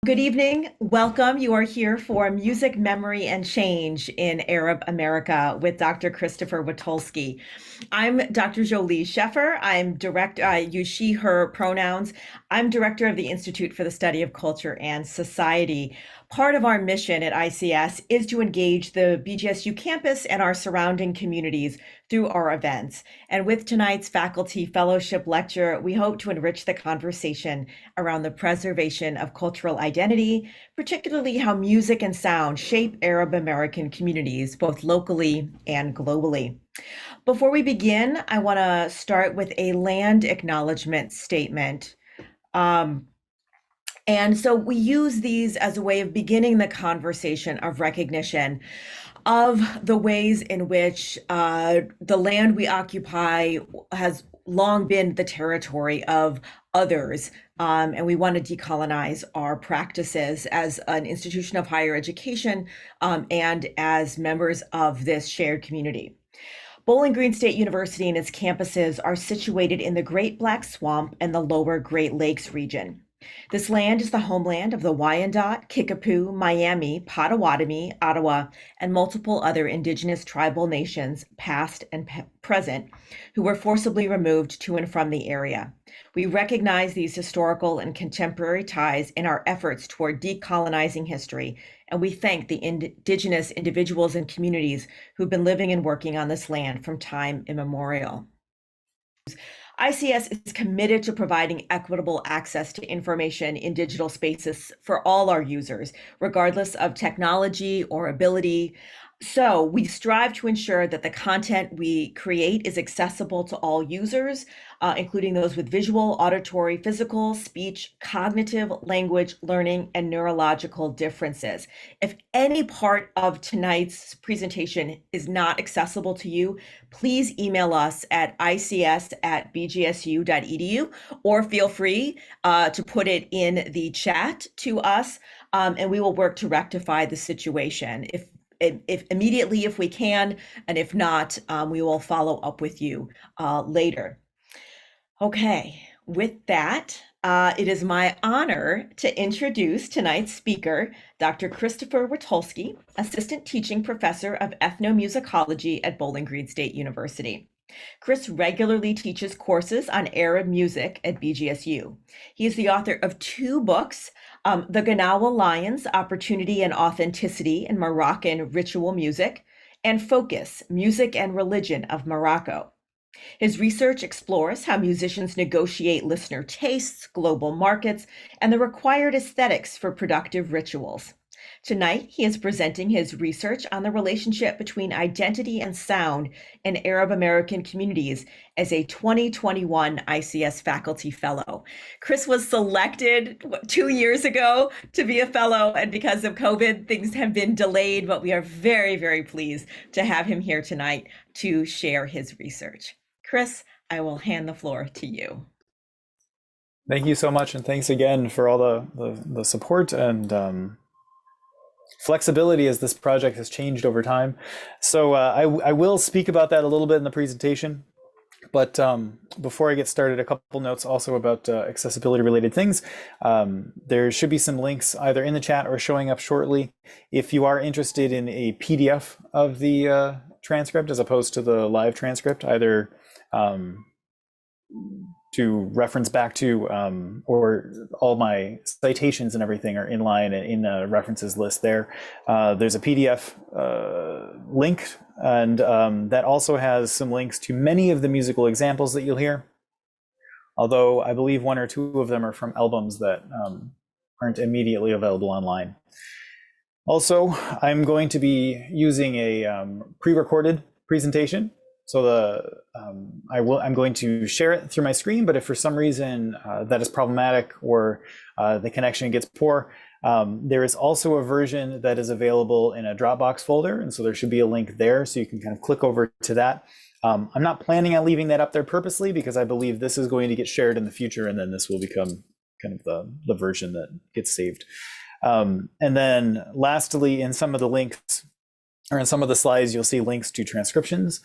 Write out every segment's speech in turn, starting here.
Good evening. Welcome. You are here for Music, Memory, and Change in Arab America with Dr. Christopher Witulski. I'm Dr. Jolie Sheffer. I use she, her pronouns. I'm director of the Institute for the Study of Culture and Society. Part of our mission at ICS is to engage the BGSU campus and our surrounding communities through our events. And with tonight's Faculty Fellowship Lecture, we hope to enrich the conversation around the preservation of cultural identity, particularly how music and sound shape Arab American communities, both locally and globally. Before we begin, I want to start with a land acknowledgement statement. And so we use these as a way of beginning the conversation of recognition of the ways in which the land we occupy has long been the territory of others. And we want to decolonize our practices as an institution of higher education and as members of this shared community. Bowling Green State University and its campuses are situated in the Great Black Swamp and the lower Great Lakes region. This land is the homeland of the Wyandot, Kickapoo, Miami, Potawatomi, Ottawa, and multiple other indigenous tribal nations, past and present, who were forcibly removed to and from the area. We recognize these historical and contemporary ties in our efforts toward decolonizing history, and we thank the indigenous individuals and communities who've been living and working on this land from time immemorial. ICS is committed to providing equitable access to information in digital spaces for all our users, regardless of technology or ability. So we strive to ensure that the content we create is accessible to all users, including those with visual, auditory, physical, speech, cognitive, language, learning, and neurological differences. If any part of tonight's presentation is not accessible to you, please email us at ics@bgsu.edu or feel free to put it in the chat to us, and we will work to rectify the situation. If immediately, if we can, and if not, we will follow up with you later. Okay, with that, it is my honor to introduce tonight's speaker, Dr. Christopher Witulski, Assistant Teaching Professor of Ethnomusicology at Bowling Green State University. Chris regularly teaches courses on Arab music at BGSU. He is the author of 2 books, The Ganawa Lions, Opportunity and Authenticity in Moroccan Ritual Music, and Focus, Music and Religion of Morocco. His research explores how musicians negotiate listener tastes, global markets, and the required aesthetics for productive rituals. Tonight, he is presenting his research on the relationship between identity and sound in Arab American communities as a 2021 ICS Faculty Fellow. Chris was selected 2 years ago to be a fellow, and because of COVID, things have been delayed, but we are very, very pleased to have him here tonight to share his research. Chris, I will hand the floor to you. Thank you so much, and thanks again for all the support and flexibility as this project has changed over time. So I will speak about that a little bit in the presentation, but before I get started, a couple notes also about accessibility related things. There should be some links either in the chat or showing up shortly. If you are interested in a PDF of the transcript as opposed to the live transcript, either to reference back to, or all my citations and everything are in line in the references list there. There's a PDF link, and that also has some links to many of the musical examples that you'll hear, although I believe 1 or 2 of them are from albums that aren't immediately available online. Also, I'm going to be using a pre-recorded presentation. So I'm going to share it through my screen, but if for some reason that is problematic or the connection gets poor, there is also a version that is available in a Dropbox folder, and so there should be a link there, so you can kind of click over to that. I'm not planning on leaving that up there purposely because I believe this is going to get shared in the future, and then this will become kind of the version that gets saved. And then lastly, in some of the links, or in some of the slides, you'll see links to transcriptions.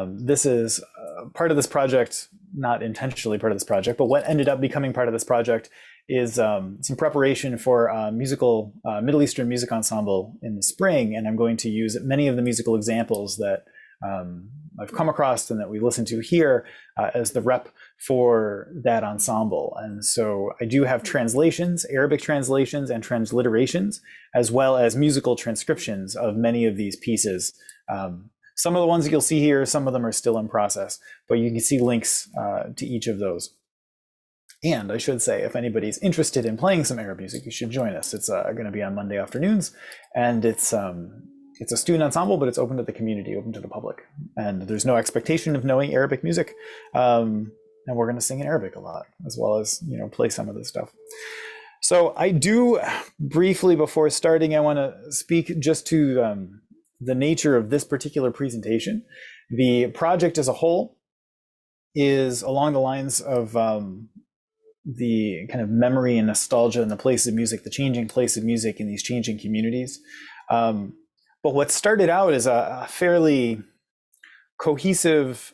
This is part of this project, not intentionally part of this project, but what ended up becoming part of this project is some preparation for musical Middle Eastern music ensemble in the spring, and I'm going to use many of the musical examples that I've come across and that we listen to here as the rep for that ensemble. And so I do have translations, Arabic translations and transliterations, as well as musical transcriptions of many of these pieces. Some of the ones that you'll see here, some of them are still in process, but you can see links to each of those. And I should say, if anybody's interested in playing some Arab music, you should join us. It's going to be on Monday afternoons, and it's a student ensemble, but it's open to the community, open to the public. And there's no expectation of knowing Arabic music. And we're going to sing in Arabic a lot, as well as, play some of this stuff. So I do briefly, before starting, I want to speak just to the nature of this particular presentation. The project as a whole is along the lines of the kind of memory and nostalgia and the place of music, the changing place of music in these changing communities. But what started out as a fairly cohesive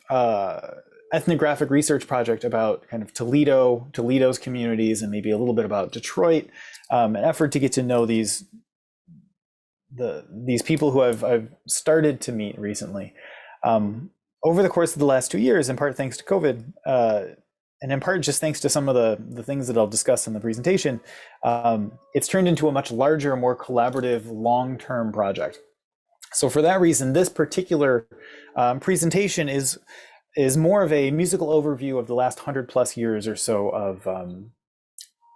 ethnographic research project about kind of Toledo's communities, and maybe a little bit about Detroit, an effort to get to know these people who I've started to meet recently. Over the course of the last 2 years, in part thanks to COVID, and in part just thanks to some of the things that I'll discuss in the presentation, it's turned into a much larger, more collaborative, long-term project. So for that reason, this particular presentation is more of a musical overview of the last 100+ years or so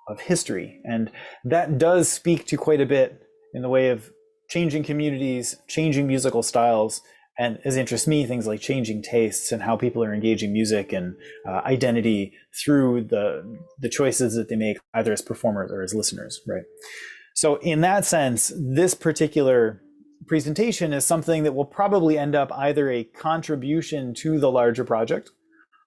of history. And that does speak to quite a bit in the way of changing communities, changing musical styles, and as interests me, things like changing tastes and how people are engaging music and identity through the choices that they make, either as performers or as listeners, right? So in that sense, this particular presentation is something that will probably end up either a contribution to the larger project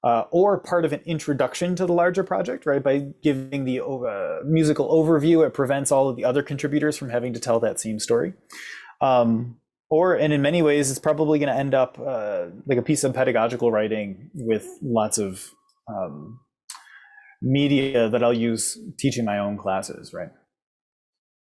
or part of an introduction to the larger project, right? By giving the musical overview, it prevents all of the other contributors from having to tell that same story. And in many ways, it's probably going to end up like a piece of pedagogical writing with lots of media that I'll use teaching my own classes, right?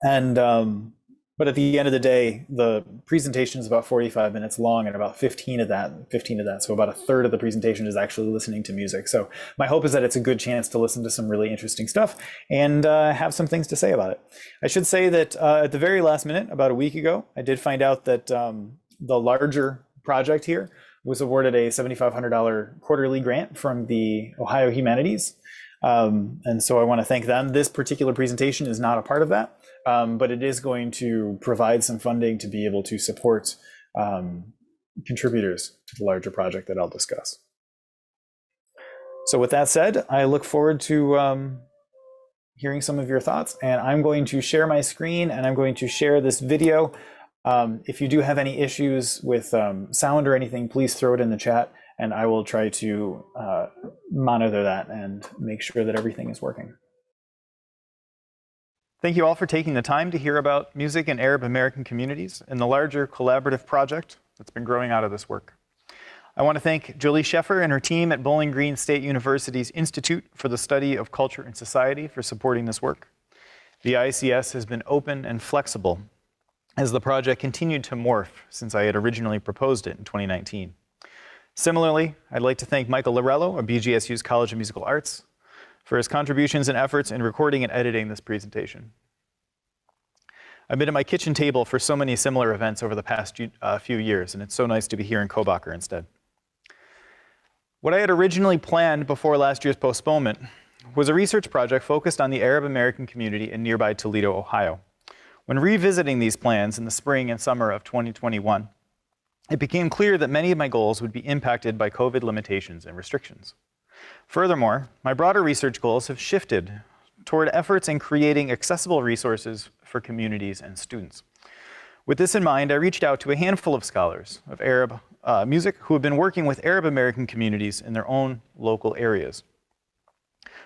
And but at the end of the day, the presentation is about 45 minutes long, and about 15 of that, so about a third of the presentation is actually listening to music. So my hope is that it's a good chance to listen to some really interesting stuff and have some things to say about it. I should say that at the very last minute, about a week ago, I did find out that the larger project here was awarded a $7,500 quarterly grant from the Ohio Humanities. And so I want to thank them. This particular presentation is not a part of that. But it is going to provide some funding to be able to support contributors to the larger project that I'll discuss. So with that said, I look forward to hearing some of your thoughts, and I'm going to share my screen and I'm going to share this video. If you do have any issues with sound or anything, please throw it in the chat, and I will try to monitor that and make sure that everything is working. Thank you all for taking the time to hear about music in Arab American communities and the larger collaborative project that's been growing out of this work. I want to thank Jolie Sheffer and her team at Bowling Green State University's Institute for the Study of Culture and Society for supporting this work. The ICS has been open and flexible as the project continued to morph since I had originally proposed it in 2019. Similarly, I'd like to thank Michael Lorello of BGSU's College of Musical Arts for his contributions and efforts in recording and editing this presentation. I've been at my kitchen table for so many similar events over the past few years, and it's so nice to be here in Cobacher instead. What I had originally planned before last year's postponement was a research project focused on the Arab American community in nearby Toledo, Ohio. When revisiting these plans in the spring and summer of 2021, it became clear that many of my goals would be impacted by COVID limitations and restrictions. Furthermore, my broader research goals have shifted toward efforts in creating accessible resources for communities and students. With this in mind, I reached out to a handful of scholars of Arab music who have been working with Arab American communities in their own local areas.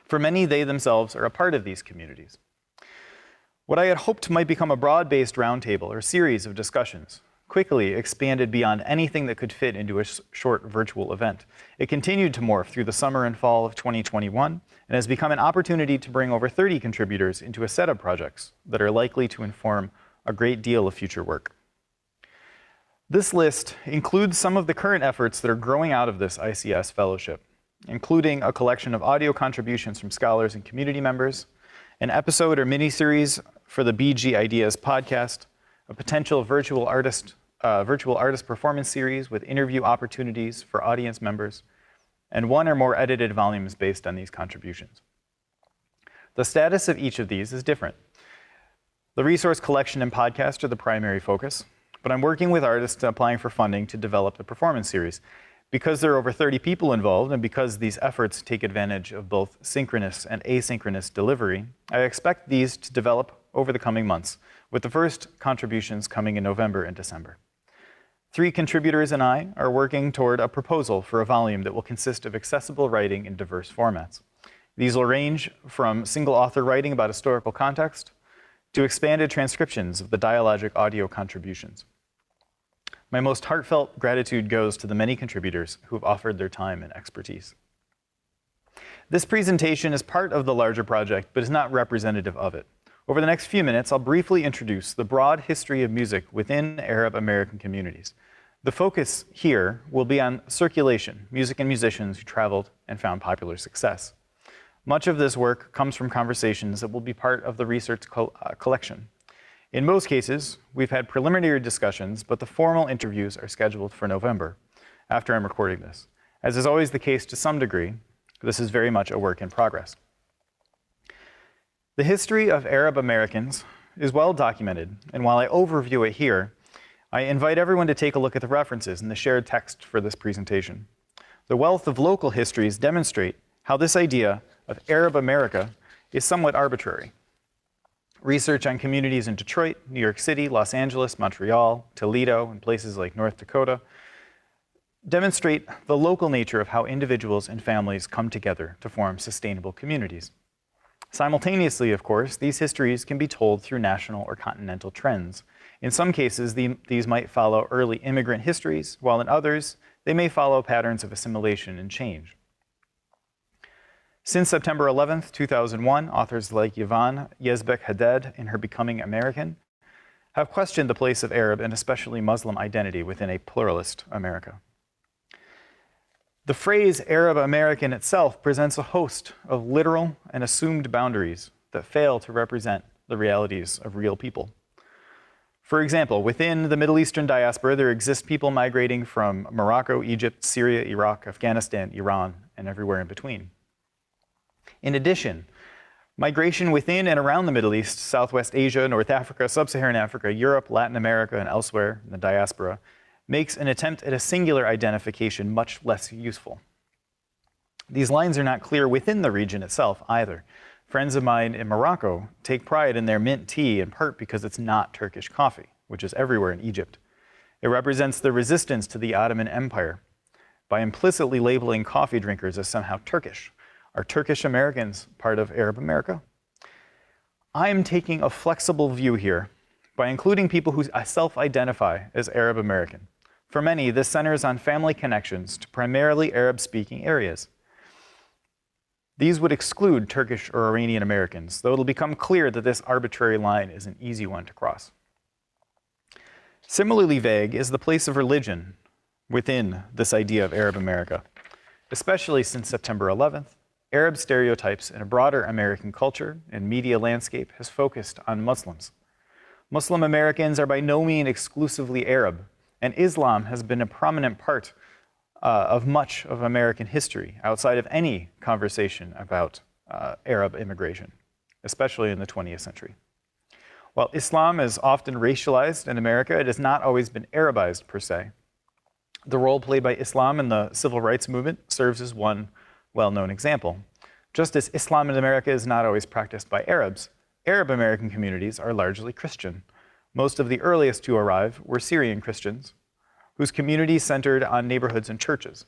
For many, they themselves are a part of these communities. What I had hoped might become a broad-based roundtable or series of discussions quickly expanded beyond anything that could fit into a short virtual event. It continued to morph through the summer and fall of 2021 and has become an opportunity to bring over 30 contributors into a set of projects that are likely to inform a great deal of future work. This list includes some of the current efforts that are growing out of this ICS fellowship, including a collection of audio contributions from scholars and community members, an episode or mini-series for the BG Ideas podcast, a potential virtual artist performance series with interview opportunities for audience members, and one or more edited volumes based on these contributions. The status of each of these is different. The resource collection and podcast are the primary focus, but I'm working with artists applying for funding to develop the performance series. Because there are over 30 people involved, and because these efforts take advantage of both synchronous and asynchronous delivery, I expect these to develop over the coming months, with the first contributions coming in November and December. 3 contributors and I are working toward a proposal for a volume that will consist of accessible writing in diverse formats. These will range from single author writing about historical context to expanded transcriptions of the dialogic audio contributions. My most heartfelt gratitude goes to the many contributors who have offered their time and expertise. This presentation is part of the larger project, but is not representative of it. Over the next few minutes, I'll briefly introduce the broad history of music within Arab American communities. The focus here will be on circulation, music and musicians who traveled and found popular success. Much of this work comes from conversations that will be part of the research collection. In most cases, we've had preliminary discussions, but the formal interviews are scheduled for November, after I'm recording this. As is always the case to some degree, this is very much a work in progress. The history of Arab Americans is well documented, and while I overview it here, I invite everyone to take a look at the references in the shared text for this presentation. The wealth of local histories demonstrate how this idea of Arab America is somewhat arbitrary. Research on communities in Detroit, New York City, Los Angeles, Montreal, Toledo, and places like North Dakota demonstrate the local nature of how individuals and families come together to form sustainable communities. Simultaneously, of course, these histories can be told through national or continental trends. In some cases, these might follow early immigrant histories, while in others, they may follow patterns of assimilation and change. Since September 11th, 2001, authors like Yvonne Yazbek-Haddad in her Becoming American have questioned the place of Arab and especially Muslim identity within a pluralist America. The phrase Arab American itself presents a host of literal and assumed boundaries that fail to represent the realities of real people. For example, within the Middle Eastern diaspora, there exist people migrating from Morocco, Egypt, Syria, Iraq, Afghanistan, Iran, and everywhere in between. In addition, migration within and around the Middle East, Southwest Asia, North Africa, Sub-Saharan Africa, Europe, Latin America, and elsewhere in the diaspora makes an attempt at a singular identification much less useful. These lines are not clear within the region itself either. Friends of mine in Morocco take pride in their mint tea in part because it's not Turkish coffee, which is everywhere in Egypt. It represents the resistance to the Ottoman Empire by implicitly labeling coffee drinkers as somehow Turkish. Are Turkish Americans part of Arab America? I am taking a flexible view here by including people who self-identify as Arab American. For many, this centers on family connections to primarily Arab-speaking areas. These would exclude Turkish or Iranian Americans, though it'll become clear that this arbitrary line is an easy one to cross. Similarly vague is the place of religion within this idea of Arab America. Especially since September 11th, Arab stereotypes in a broader American culture and media landscape has focused on Muslims. Muslim Americans are by no means exclusively Arab, and Islam has been a prominent part of much of American history outside of any conversation about Arab immigration, especially in the 20th century. While Islam is often racialized in America, it has not always been Arabized per se. The role played by Islam in the civil rights movement serves as one well-known example. Just as Islam in America is not always practiced by Arabs, Arab American communities are largely Christian. Most of the earliest to arrive were Syrian Christians, whose communities centered on neighborhoods and churches.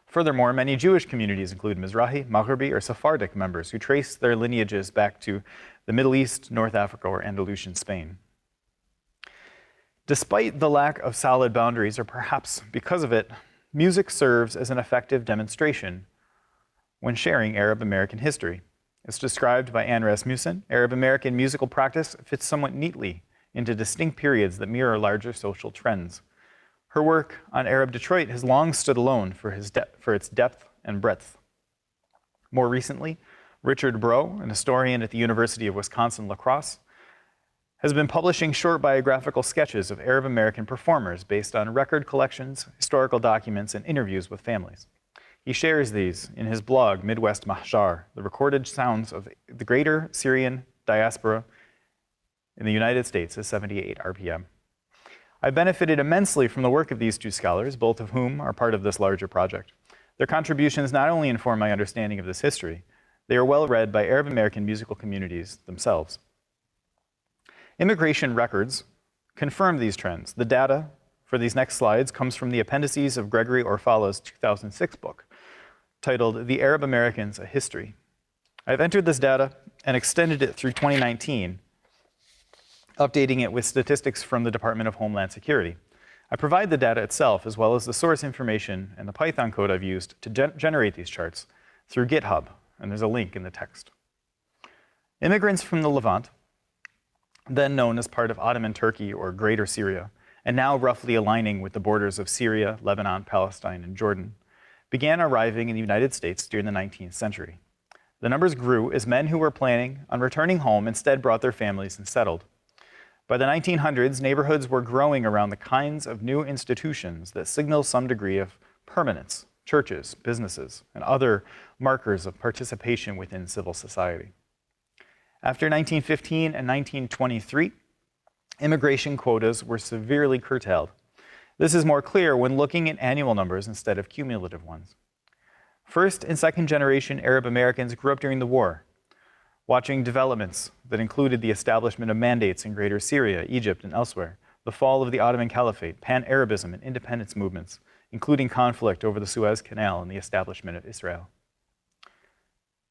Furthermore, many Jewish communities include Mizrahi, Maghribi, or Sephardic members who trace their lineages back to the Middle East, North Africa, or Andalusian Spain. Despite the lack of solid boundaries, or perhaps because of it, music serves as an effective demonstration when sharing Arab American history. As described by Anne Rasmussen, Arab American musical practice fits somewhat neatly into distinct periods that mirror larger social trends. Her work on Arab Detroit has long stood alone for its depth and breadth. More recently, Richard Breaux, an historian at the University of Wisconsin-La Crosse, has been publishing short biographical sketches of Arab American performers based on record collections, historical documents, and interviews with families. He shares these in his blog, Midwest Mahjar, the recorded sounds of the greater Syrian diaspora in the United States at 78 RPM. I benefited immensely from the work of these two scholars, both of whom are part of this larger project. Their contributions not only inform my understanding of this history, they are well read by Arab American musical communities themselves. Immigration records confirm these trends. The data for these next slides comes from the appendices of Gregory Orfala's 2006 book, titled The Arab Americans, A History. I've entered this data and extended it through 2019, updating it with statistics from the Department of Homeland Security. I provide the data itself, as well as the source information and the Python code I've used to generate these charts through GitHub, and there's a link in the text. Immigrants from the Levant, then known as part of Ottoman Turkey or Greater Syria, and now roughly aligning with the borders of Syria, Lebanon, Palestine, and Jordan, began arriving in the United States during the 19th century. The numbers grew as men who were planning on returning home instead brought their families and settled. By the 1900s, neighborhoods were growing around the kinds of new institutions that signal some degree of permanence: churches, businesses, and other markers of participation within civil society. After 1915 and 1923, immigration quotas were severely curtailed. This is more clear when looking at annual numbers instead of cumulative ones. First and second generation Arab Americans grew up during the war, watching developments that included the establishment of mandates in Greater Syria, Egypt, and elsewhere, the fall of the Ottoman Caliphate, Pan-Arabism, and independence movements, including conflict over the Suez Canal and the establishment of Israel.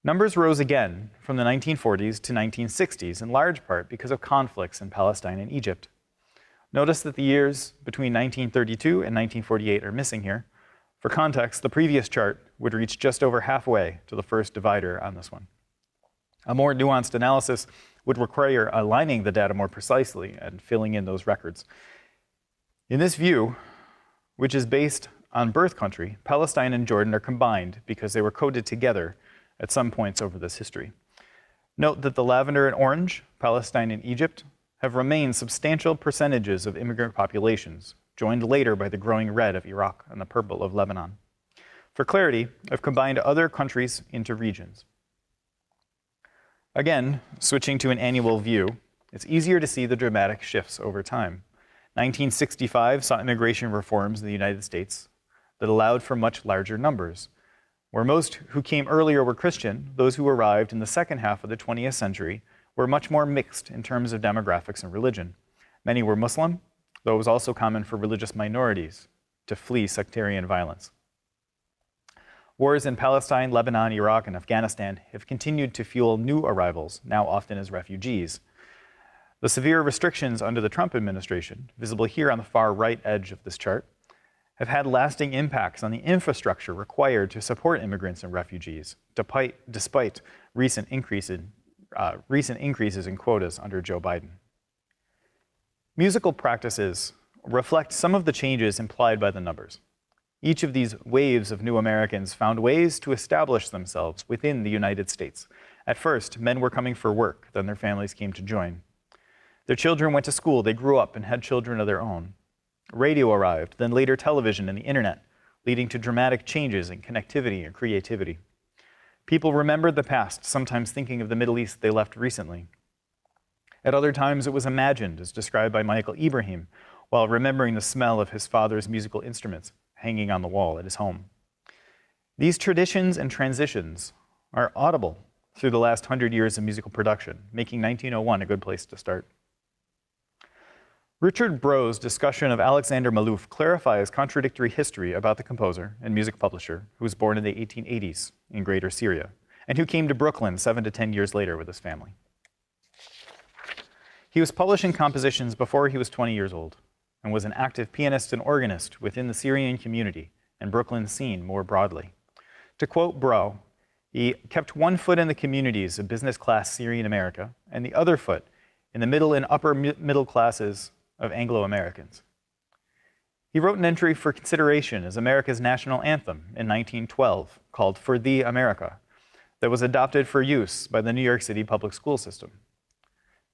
Numbers rose again from the 1940s to 1960s, in large part because of conflicts in Palestine and Egypt. Notice that the years between 1932 and 1948 are missing here. For context, the previous chart would reach just over halfway to the first divider on this one. A more nuanced analysis would require aligning the data more precisely and filling in those records. In this view, which is based on birth country, Palestine and Jordan are combined because they were coded together at some points over this history. Note that the lavender and orange, Palestine and Egypt, have remained substantial percentages of immigrant populations, joined later by the growing red of Iraq and the purple of Lebanon. For clarity, I've combined other countries into regions. Again, switching to an annual view, it's easier to see the dramatic shifts over time. 1965 saw immigration reforms in the United States that allowed for much larger numbers. Where most who came earlier were Christian, those who arrived in the second half of the 20th century were much more mixed in terms of demographics and religion. Many were Muslim, though it was also common for religious minorities to flee sectarian violence. Wars in Palestine, Lebanon, Iraq, and Afghanistan have continued to fuel new arrivals, now often as refugees. The severe restrictions under the Trump administration, visible here on the far right edge of this chart, have had lasting impacts on the infrastructure required to support immigrants and refugees, despite recent increases in quotas under Joe Biden. Musical practices reflect some of the changes implied by the numbers. Each of these waves of new Americans found ways to establish themselves within the United States. At first, men were coming for work, then their families came to join. Their children went to school, they grew up and had children of their own. Radio arrived, then later television and the internet, leading to dramatic changes in connectivity and creativity. People remembered the past, sometimes thinking of the Middle East they left recently. At other times, it was imagined, as described by Michael Ibrahim, while remembering the smell of his father's musical instruments hanging on the wall at his home. These traditions and transitions are audible through the last 100 years of musical production, making 1901 a good place to start. Richard Breaux's discussion of Alexander Malouf clarifies contradictory history about the composer and music publisher who was born in the 1880s in Greater Syria and who came to Brooklyn 7 to 10 years later with his family. He was publishing compositions before he was 20 years old. and was an active pianist and organist within the Syrian community and Brooklyn scene more broadly. To quote Bro, he kept one foot in the communities of business-class Syrian America and the other foot in the middle and upper middle classes of Anglo-Americans. He wrote an entry for consideration as America's national anthem in 1912 called For Thee, America, that was adopted for use by the New York City public school system.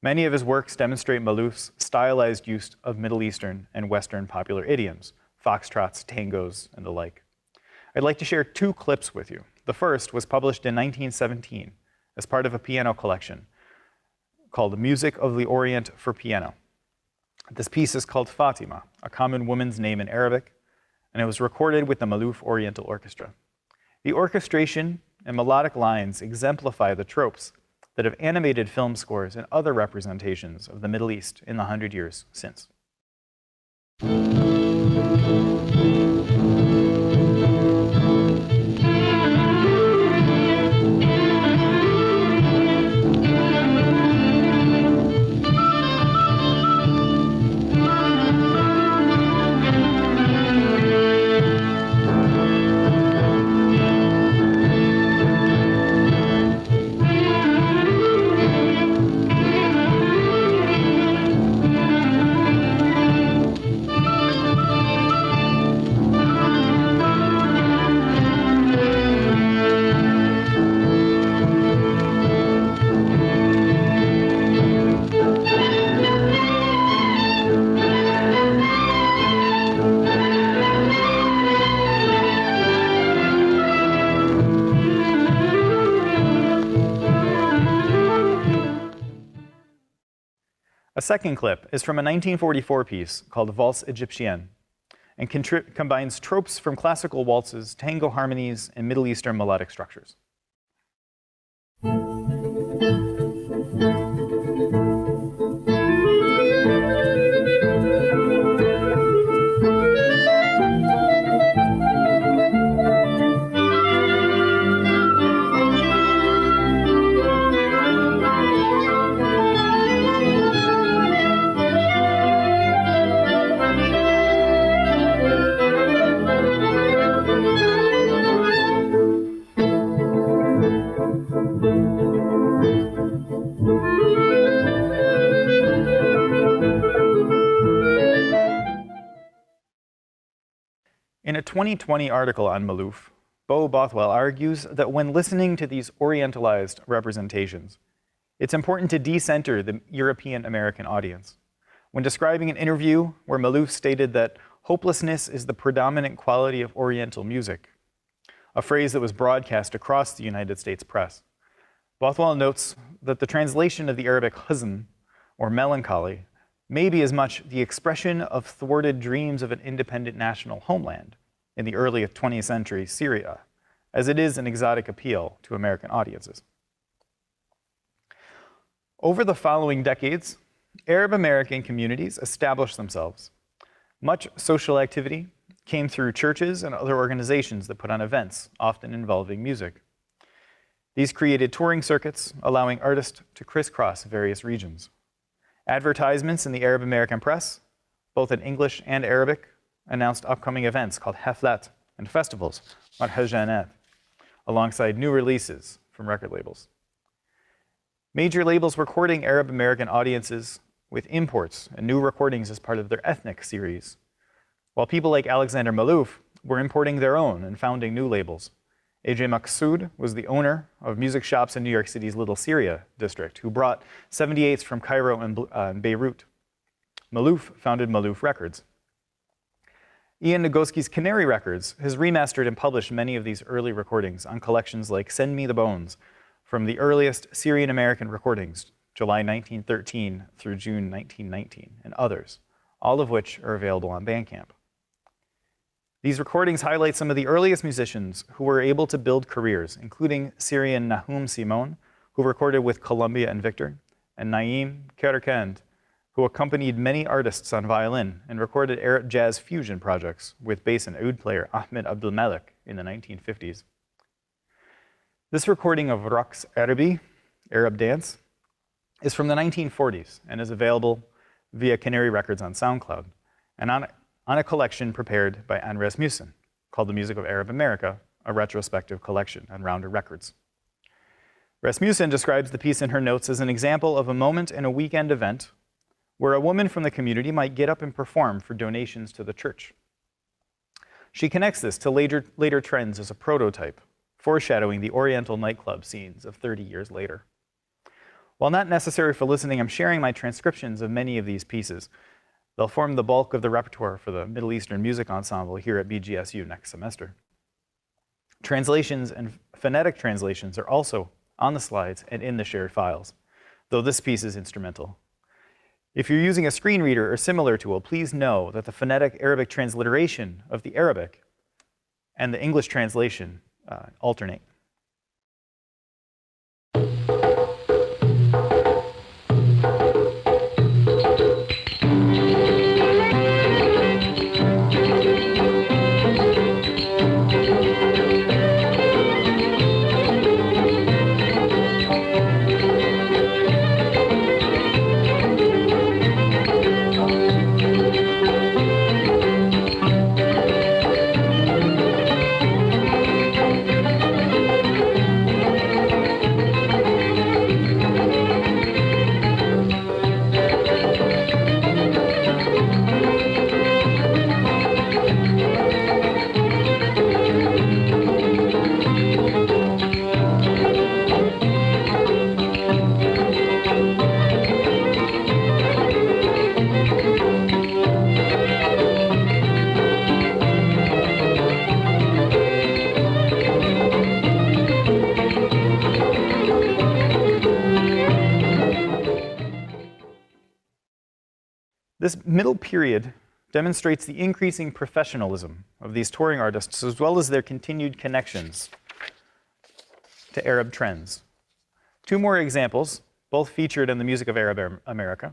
Many of his works demonstrate Malouf's stylized use of Middle Eastern and Western popular idioms, foxtrots, tangos, and the like. I'd like to share two clips with you. The first was published in 1917 as part of a piano collection called Music of the Orient for Piano. This piece is called Fatima, a common woman's name in Arabic, and it was recorded with the Malouf Oriental Orchestra. The orchestration and melodic lines exemplify the tropes that have animated film scores and other representations of the Middle East in the 100 years since. A second clip is from a 1944 piece called Valse Egyptienne and combines tropes from classical waltzes, tango harmonies, and Middle Eastern melodic structures. In a 2020 article on Malouf, Bo Bothwell argues that when listening to these orientalized representations, it's important to decenter the European American audience. When describing an interview where Malouf stated that hopelessness is the predominant quality of Oriental music, a phrase that was broadcast across the United States press, Bothwell notes that the translation of the Arabic huzn, or melancholy, may be as much the expression of thwarted dreams of an independent national homeland in the early 20th century Syria, as it is an exotic appeal to American audiences. Over the following decades, Arab American communities established themselves. Much social activity came through churches and other organizations that put on events, often involving music. These created touring circuits, allowing artists to crisscross various regions. Advertisements in the Arab American press, both in English and Arabic, announced upcoming events called haflat and festivals, marhajanat, alongside new releases from record labels. Major labels were courting Arab American audiences with imports and new recordings as part of their ethnic series, while people like Alexander Malouf were importing their own and founding new labels. A.J. Maqsood was the owner of music shops in New York City's Little Syria district, who brought 78s from Cairo and Beirut. Malouf founded Malouf Records. Ian Nagoski's Canary Records has remastered and published many of these early recordings on collections like Send Me the Bones, from the earliest Syrian American recordings, July 1913 through June 1919, and others, all of which are available on Bandcamp. These recordings highlight some of the earliest musicians who were able to build careers, including Syrian Nahum Simon, who recorded with Columbia and Victor, and Naim Kerkand, who accompanied many artists on violin and recorded Arab jazz fusion projects with bass and oud player Ahmed Abdelmalek in the 1950s. This recording of Raqs Arabi, Arab dance, is from the 1940s and is available via Canary Records on SoundCloud. and on a collection prepared by Anne Rasmussen called The Music of Arab America, a retrospective collection on Rounder Records. Rasmussen describes the piece in her notes as an example of a moment in a weekend event where a woman from the community might get up and perform for donations to the church. She connects this to later trends as a prototype, foreshadowing the Oriental nightclub scenes of 30 years later. While not necessary for listening, I'm sharing my transcriptions of many of these pieces. They'll form the bulk of the repertoire for the Middle Eastern Music Ensemble here at BGSU next semester. Translations and phonetic translations are also on the slides and in the shared files, though this piece is instrumental. If you're using a screen reader or similar tool, please know that the phonetic Arabic transliteration of the Arabic and the English translation alternate. This middle period demonstrates the increasing professionalism of these touring artists, as well as their continued connections to Arab trends. Two more examples, both featured in the Music of Arab America,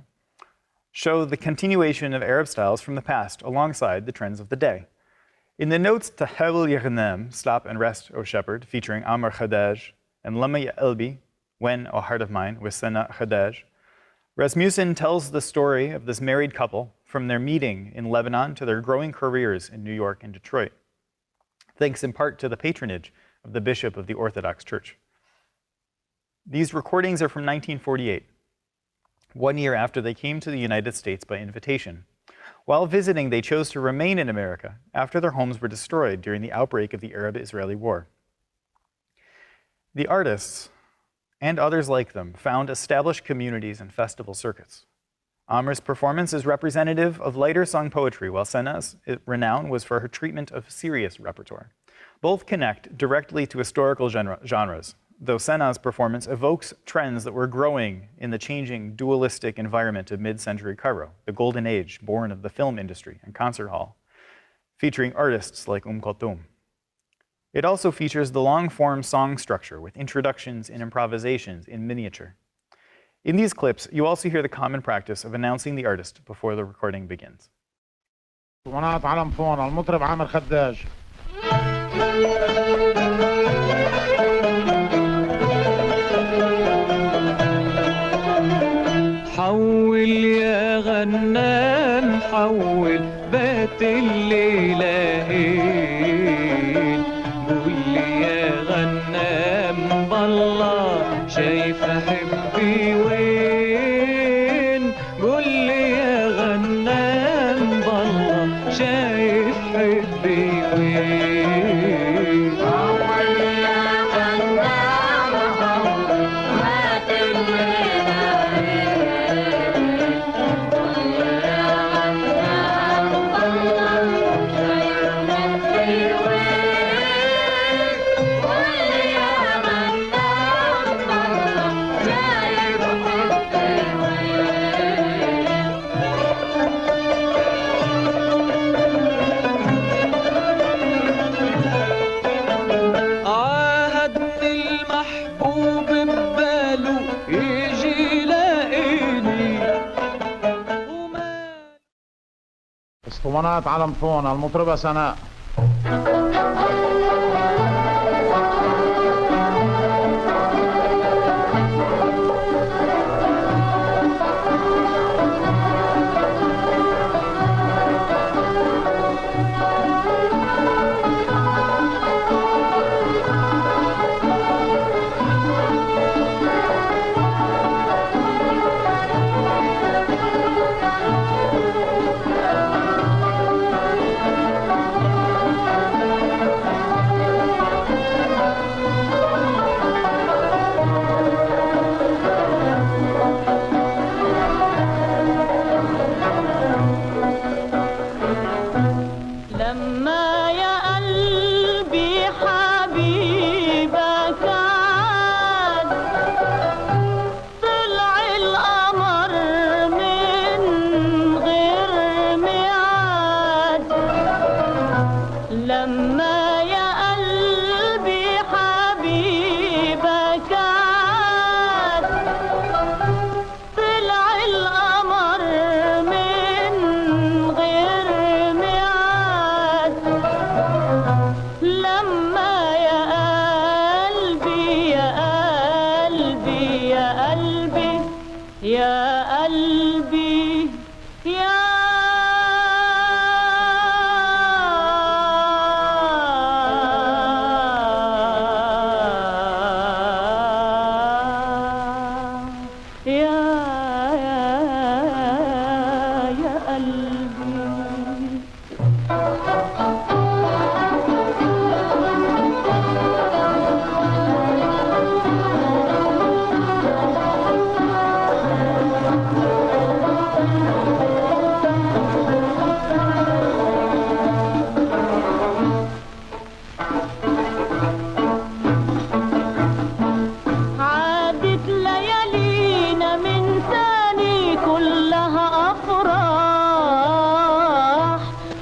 show the continuation of Arab styles from the past alongside the trends of the day. In the notes to Hawil Yaghnam, Stop and Rest, O Shepherd, featuring Amr Khadaj, and Lama Ya Elbi, When, O Heart of Mine, with Sana Khadaj, Rasmussen tells the story of this married couple from their meeting in Lebanon to their growing careers in New York and Detroit, thanks in part to the patronage of the Bishop of the Orthodox Church. These recordings are from 1948, 1 year after they came to the United States by invitation. While visiting, they chose to remain in America after their homes were destroyed during the outbreak of the Arab-Israeli War. The artists, and others like them, found established communities and festival circuits. Amr's performance is representative of lighter song poetry, while Sena's renown was for her treatment of serious repertoire. Both connect directly to historical genres, though Sena's performance evokes trends that were growing in the changing dualistic environment of mid-century Cairo, the golden age born of the film industry and concert hall, featuring artists like Kulthum. It also features the long-form song structure with introductions and improvisations in miniature. In these clips, you also hear the common practice of announcing the artist before the recording begins. المطرب عامر خداج. حول يا غنام حول بات الليلة هين قول لي يا غنام بالله شايف حبي وين قول لي يا غنام بالله شايف حبي وين حول يا غنام حول بات الليلة اسطوانات علم فون المطربة سناء. يا قلبي حبيبك عاد طلع القمر من غير ميعاد لما يا قلبي حبيبك عاد طلع القمر من غير ميعاد لما يا قلبي يا قلبي يا قلبي يا قلبي يا قلبي عادت ليالينا من تاني كلها أفراح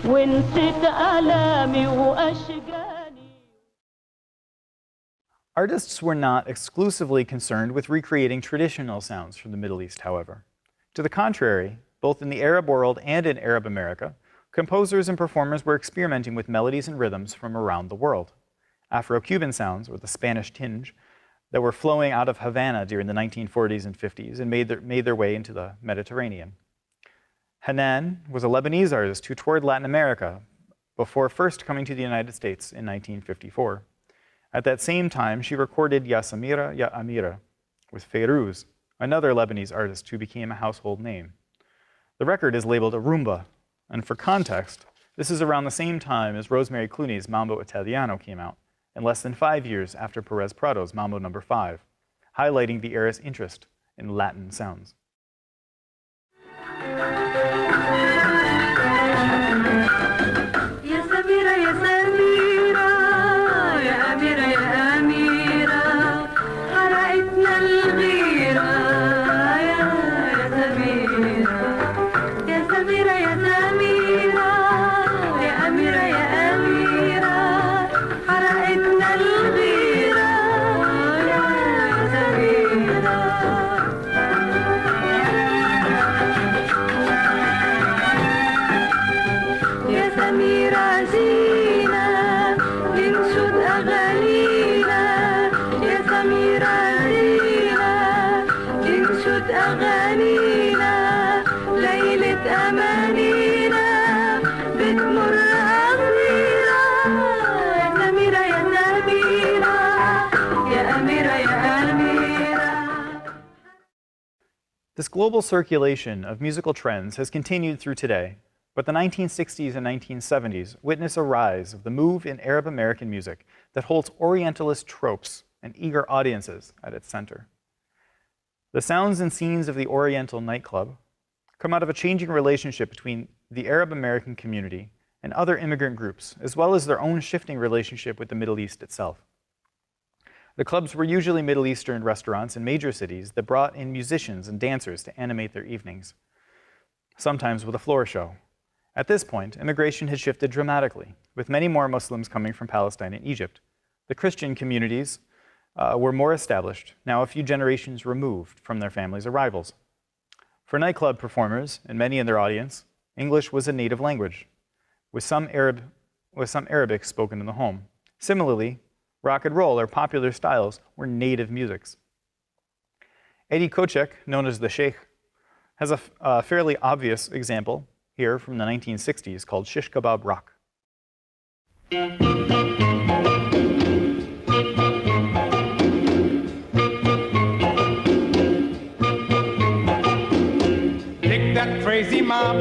ونسيت ألامي وأشجاني. Artists were not exclusively concerned with recreating traditional sounds from the Middle East, however. To the contrary, both in the Arab world and in Arab America, composers and performers were experimenting with melodies and rhythms from around the world. Afro-Cuban sounds, with a Spanish tinge, that were flowing out of Havana during the 1940s and 50s and made their way into the Mediterranean. Hanan was a Lebanese artist who toured Latin America before first coming to the United States in 1954. At that same time, she recorded Ya Samira, Ya Amira with Fayrouz, another Lebanese artist who became a household name. The record is labeled a rumba, and for context, this is around the same time as Rosemary Clooney's Mambo Italiano came out, and less than 5 years after Perez Prado's Mambo No. 5, highlighting the era's interest in Latin sounds. يا سميرة يا سميرة يا أميرة يا أميرة حرقتنا الغيرة يا سميرة يا سميرة يا سميرة يا أميرة يا أميرة حرقتنا الغيرة يا سميرة يا سميرة جينا ننشد أغانينا يا سميرة جينا ننشد أغانينا ليلة أمانينا بتمر أميرة يا سميرة يا سميرة يا أميرة يا أميرة. This global circulation of musical trends has continued through today, but the 1960s and 1970s witness a rise of the move in Arab American music that holds Orientalist tropes and eager audiences at its center. The sounds and scenes of the Oriental nightclub come out of a changing relationship between the Arab American community and other immigrant groups, as well as their own shifting relationship with the Middle East itself. The clubs were usually Middle Eastern restaurants in major cities that brought in musicians and dancers to animate their evenings, sometimes with a floor show. At this point, immigration had shifted dramatically, with many more Muslims coming from Palestine and Egypt. The Christian communities were more established, now a few generations removed from their families' arrivals. For nightclub performers, and many in their audience, English was a native language, with some Arabic spoken in the home. Similarly, rock and roll, or popular styles, were native musics. Eddie Kochek, known as the Sheikh, has a fairly obvious example here from the 1960s called Shish Kebab Rock. Take that crazy mob,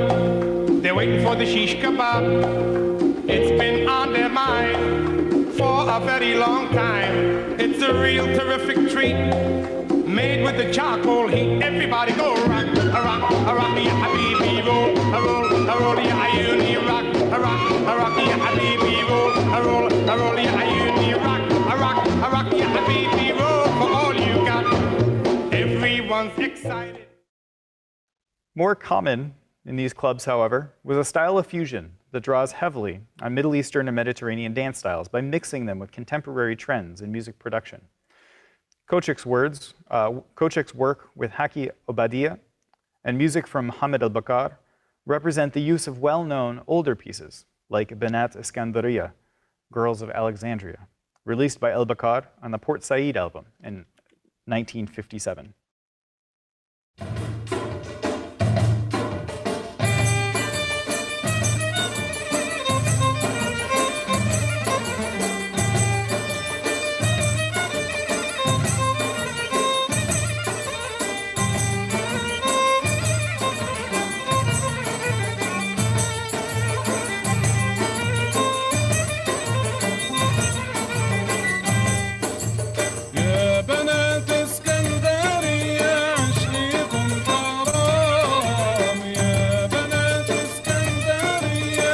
they're waiting for the shish kebab. It's been on their mind for a very long time. It's a real terrific treat, made with the charcoal heat. Everybody go rock, ya habibi, roll, ya ayuni, rock, ya habibi, roll, ya ayuni, rock, ya habibi, roll, for all you got. Everyone's excited. More common in these clubs, however, was a style of fusion that draws heavily on Middle Eastern and Mediterranean dance styles by mixing them with contemporary trends in music production. Kochik's work with Haki Obadiah and music from Muhammad al-Bakar represent the use of well-known older pieces like Banat Iskandariya, Girls of Alexandria, released by al-Bakar on the Port Said album in 1957. يا بنات اسكندرية عشقكم حرام يا بنات اسكندرية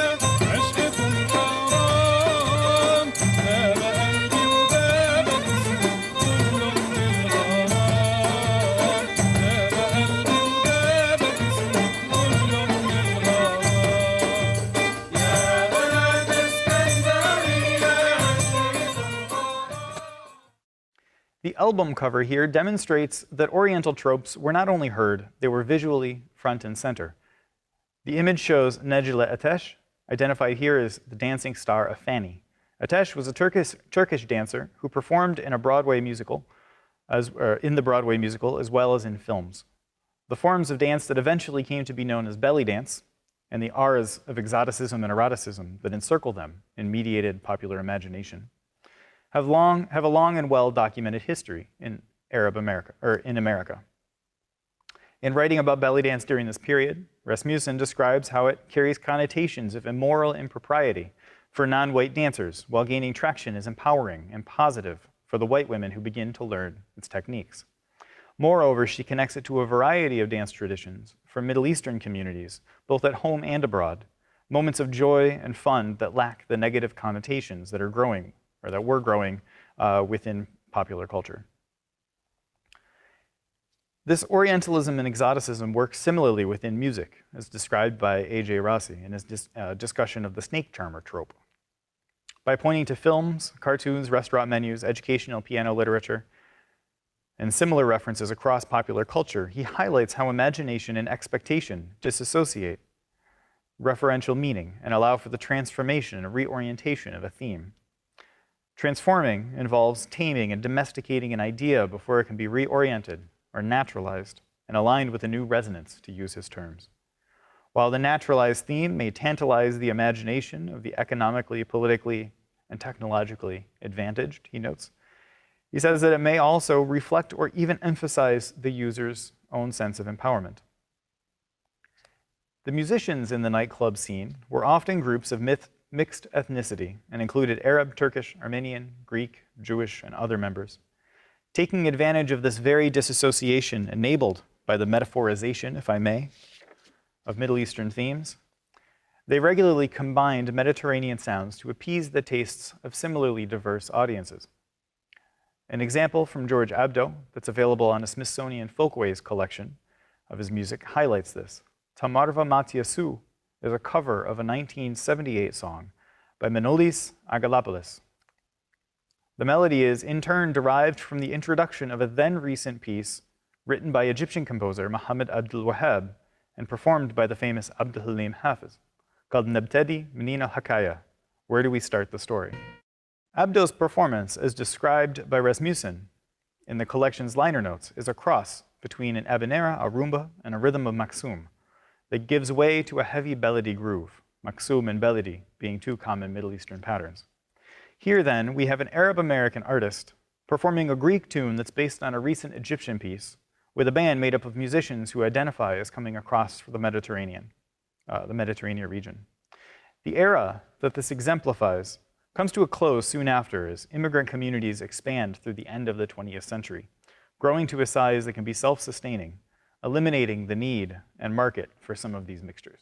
عشقكم حرام داب قلبي وداب جسمي كله من الغرام داب قلبي وداب جسمي كله من الغرام يا بنات اسكندرية عشقكم حرام. The album cover here demonstrates that Oriental tropes were not only heard, they were visually front and center. The image shows Necla Ateş, identified here as the dancing star of Fanny. Ateş was a Turkish dancer who performed in the Broadway musical as well as in films. The forms of dance that eventually came to be known as belly dance and the auras of exoticism and eroticism that encircle them in mediated popular imagination have a long and well-documented history in America. In writing about belly dance during this period, Rasmussen describes how it carries connotations of immoral impropriety for non-white dancers, while gaining traction as empowering and positive for the white women who begin to learn its techniques. Moreover, she connects it to a variety of dance traditions from Middle Eastern communities, both at home and abroad, moments of joy and fun that lack the negative connotations that were growing within popular culture. This Orientalism and exoticism works similarly within music, as described by A.J. Rossi in his discussion of the snake charmer trope. By pointing to films, cartoons, restaurant menus, educational piano literature, and similar references across popular culture, he highlights how imagination and expectation disassociate referential meaning and allow for the transformation and reorientation of a theme. Transforming involves taming and domesticating an idea before it can be reoriented or naturalized and aligned with a new resonance, to use his terms. While the naturalized theme may tantalize the imagination of the economically, politically, and technologically advantaged, he notes, he says that it may also reflect or even emphasize the user's own sense of empowerment. The musicians in the nightclub scene were often groups of mixed ethnicity and included Arab, Turkish, Armenian, Greek, Jewish, and other members. Taking advantage of this very disassociation enabled by the metaphorization, if I may, of Middle Eastern themes, they regularly combined Mediterranean sounds to appease the tastes of similarly diverse audiences. An example from George Abdo that's available on a Smithsonian Folkways collection of his music highlights this. Tamarva Matiasu is a cover of a 1978 song by Manolis Agalopoulos. The melody is in turn derived from the introduction of a then recent piece written by Egyptian composer Muhammad Abdul Wahab and performed by the famous Abdul Halim Hafiz, called Nabtadi Min al-Hakaya, Where Do We Start the Story? Abdo's performance, as described by Rasmussen in the collection's liner notes, is a cross between an habanera, a rumba, and a rhythm of maksum that gives way to a heavy belody groove, maksum and belody being two common Middle Eastern patterns. Here then, we have an Arab-American artist performing a Greek tune that's based on a recent Egyptian piece with a band made up of musicians who identify as coming across the Mediterranean region. The era that this exemplifies comes to a close soon after as immigrant communities expand through the end of the 20th century, growing to a size that can be self-sustaining eliminating the need and market for some of these mixtures.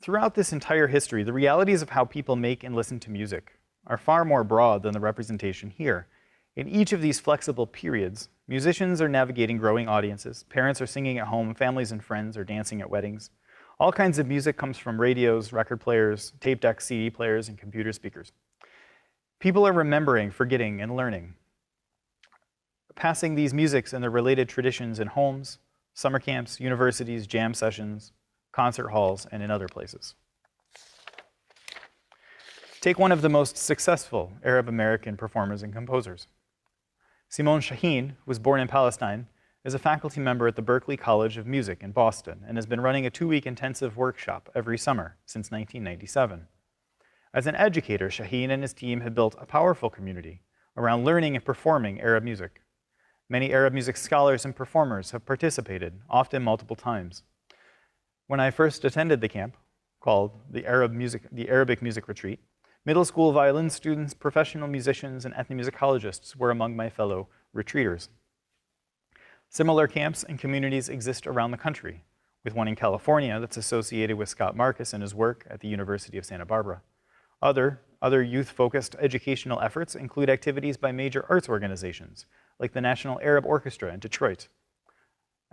Throughout this entire history, the realities of how people make and listen to music are far more broad than the representation here. In each of these flexible periods, musicians are navigating growing audiences, parents are singing at home, families and friends are dancing at weddings. All kinds of music comes from radios, record players, tape decks, CD players, and computer speakers. People are remembering, forgetting, and learning, passing these musics and their related traditions in homes, summer camps, universities, jam sessions, concert halls, and in other places. Take one of the most successful Arab American performers and composers. Simone Shaheen, who was born in Palestine, is a faculty member at the Berklee College of Music in Boston and has been running a 2-week intensive workshop every summer since 1997. As an educator, Shaheen and his team have built a powerful community around learning and performing Arab music. Many Arab music scholars and performers have participated, often multiple times. When I first attended the camp, called the Arabic Music Retreat, middle school violin students, professional musicians, and ethnomusicologists were among my fellow retreaters. Similar camps and communities exist around the country, with one in California that's associated with Scott Marcus and his work at the University of Santa Barbara. Other youth-focused educational efforts include activities by major arts organizations, like the National Arab Orchestra in Detroit,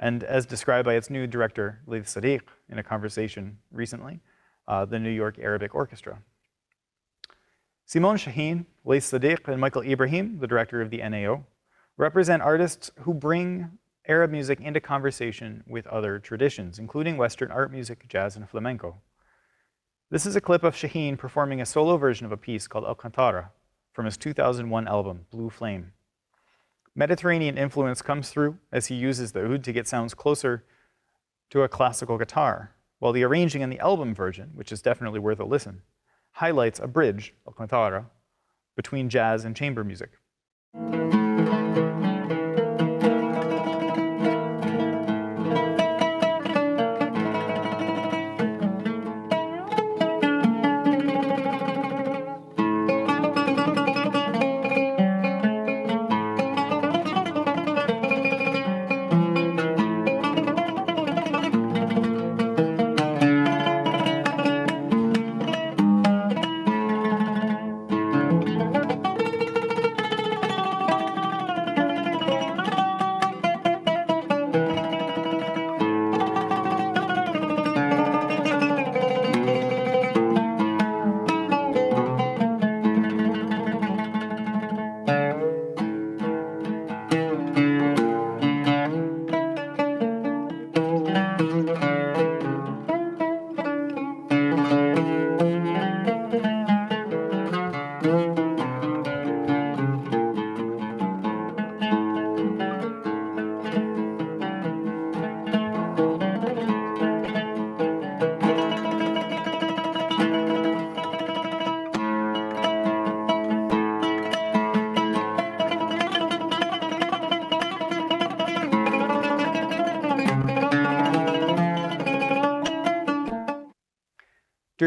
and as described by its new director, Laith Sadiq, in a conversation recently, the New York Arabic Orchestra. Simone Shaheen, Laith Sadiq, and Michael Ibrahim, the director of the NAO, represent artists who bring Arab music into conversation with other traditions, including Western art music, jazz, and flamenco. This is a clip of Shaheen performing a solo version of a piece called Alcantara from his 2001 album, Blue Flame. Mediterranean influence comes through as he uses the oud to get sounds closer to a classical guitar, while the arranging in the album version, which is definitely worth a listen, highlights a bridge, Alcantara, between jazz and chamber music.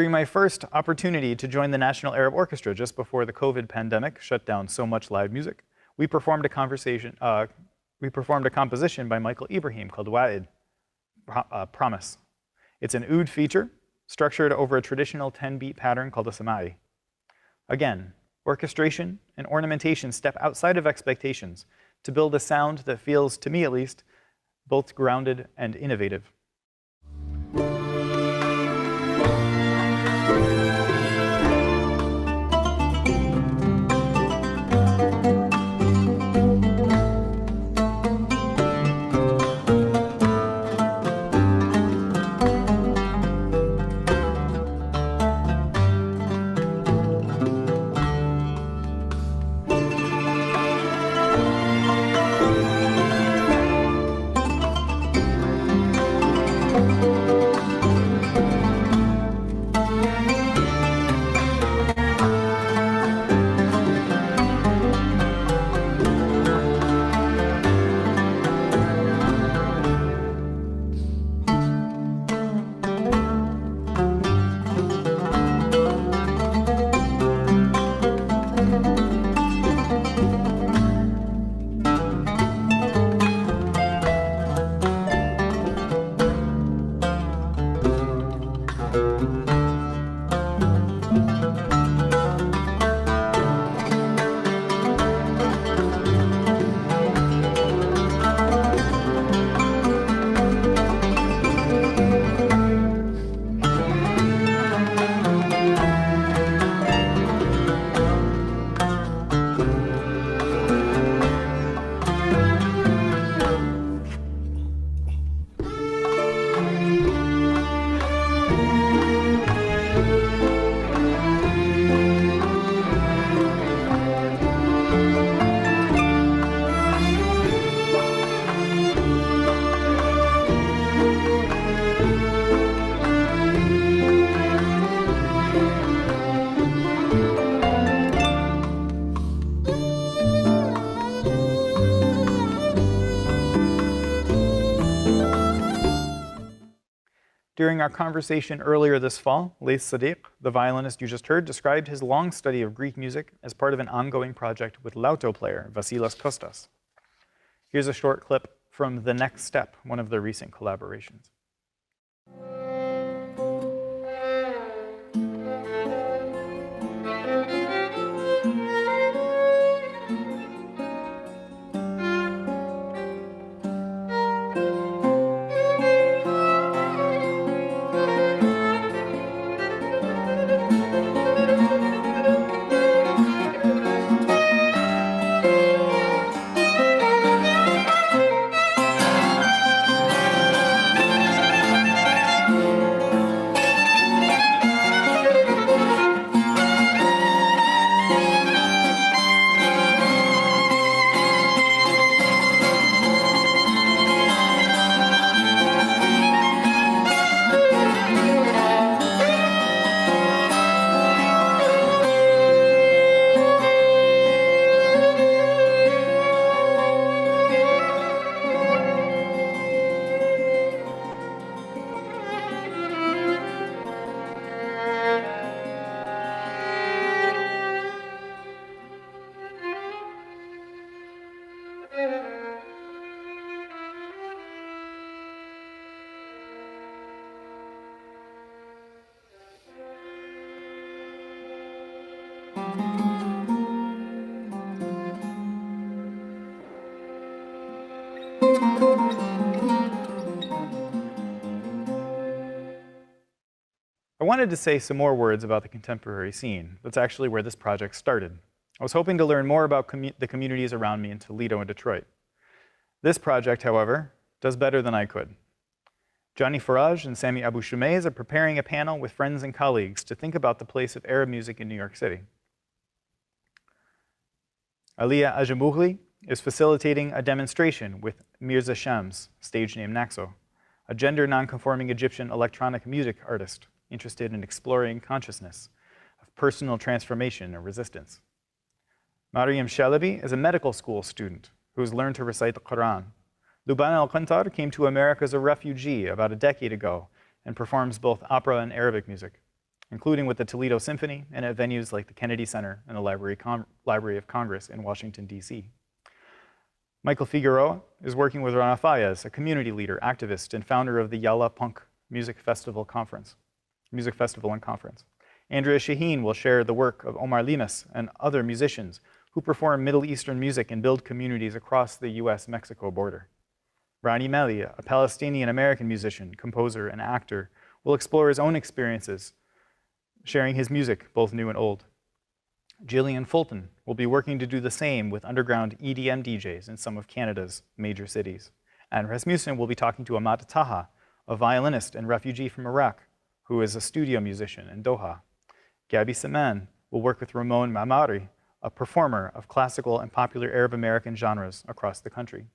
During my first opportunity to join the National Arab Orchestra just before the COVID pandemic shut down so much live music, we performed a composition by Michael Ibrahim called Wa'id, Promise. It's an oud feature structured over a traditional 10-beat pattern called a sama'i. Again, orchestration and ornamentation step outside of expectations to build a sound that feels, to me at least, both grounded and innovative. During our conversation earlier this fall, Laith Sadiq, the violinist you just heard, described his long study of Greek music as part of an ongoing project with Lauto player Vasilis Kostas. Here's a short clip from The Next Step, one of their recent collaborations. I wanted to say some more words about the contemporary scene. That's actually where this project started. I was hoping to learn more about the communities around me in Toledo and Detroit. This project, however, does better than I could. Johnny Faraj and Sami Abu Shumez are preparing a panel with friends and colleagues to think about the place of Arab music in New York City. Aliya Ajamougli is facilitating a demonstration with Mirza Shams, stage name Naxo, a gender non-conforming Egyptian electronic music artist interested in exploring consciousness of personal transformation and resistance. Mariam Shalabi is a medical school student who has learned to recite the Quran. Luban Al-Qantar came to America as a refugee about a decade ago and performs both opera and Arabic music. including with the Toledo Symphony and at venues like the Kennedy Center and the Library of Congress in Washington, D.C. Michael Figueroa is working with Rana Fayez, a community leader, activist, and founder of the Yalla Punk Music Festival and Conference. Andrea Shaheen will share the work of Omar Limas and other musicians who perform Middle Eastern music and build communities across the US-Mexico border. Rani Meli, a Palestinian-American musician, composer, and actor, will explore his own experiences, sharing his music, both new and old. Gillian Fulton will be working to do the same with underground EDM DJs in some of Canada's major cities. And Rasmussen will be talking to Ahmad Taha, a violinist and refugee from Iraq, who is a studio musician in Doha. Gabi Saman will work with Ramon Mamari, a performer of classical and popular Arab American genres across the country.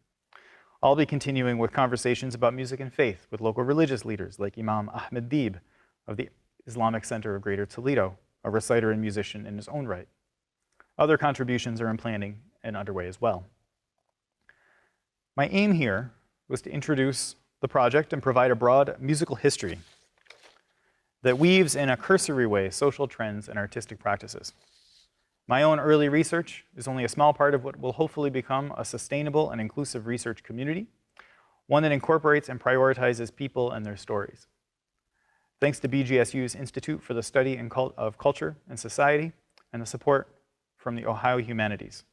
I'll be continuing with conversations about music and faith with local religious leaders like Imam Ahmed Deeb of the Islamic Center of Greater Toledo, a reciter and musician in his own right. Other contributions are in planning and underway as well. My aim here was to introduce the project and provide a broad musical history that weaves in a cursory way social trends and artistic practices. My own early research is only a small part of what will hopefully become a sustainable and inclusive research community, one that incorporates and prioritizes people and their stories. Thanks to BGSU's Institute for the Study of Culture and Society and the support from the Ohio Humanities.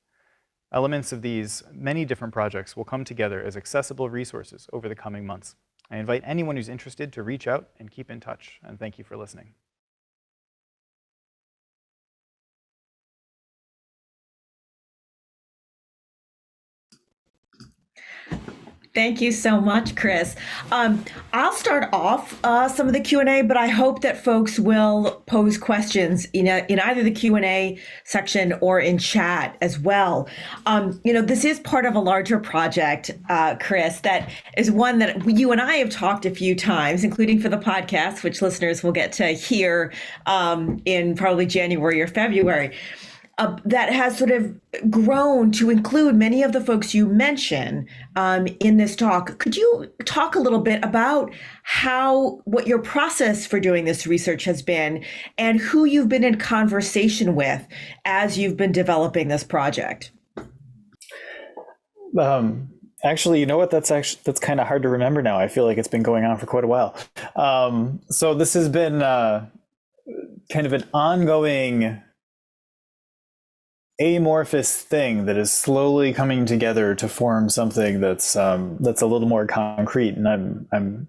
Elements of these many different projects will come together as accessible resources over the coming months. I invite anyone who's interested to reach out and keep in touch, and thank you for listening. Thank you so much, Chris. I'll start off some of the Q&A, but I hope that folks will pose questions in either the Q&A section or in chat as well. This is part of a larger project, Chris, that is one that you and I have talked a few times, including for the podcast, which listeners will get to hear in probably January or February. That has sort of grown to include many of the folks you mention in this talk. Could you talk a little bit about what your process for doing this research has been and who you've been in conversation with as you've been developing this project? Actually, you know what? That's kind of hard to remember now. I feel like it's been going on for quite a while. So this has been kind of an ongoing amorphous thing that is slowly coming together to form something that's a little more concrete. And I'm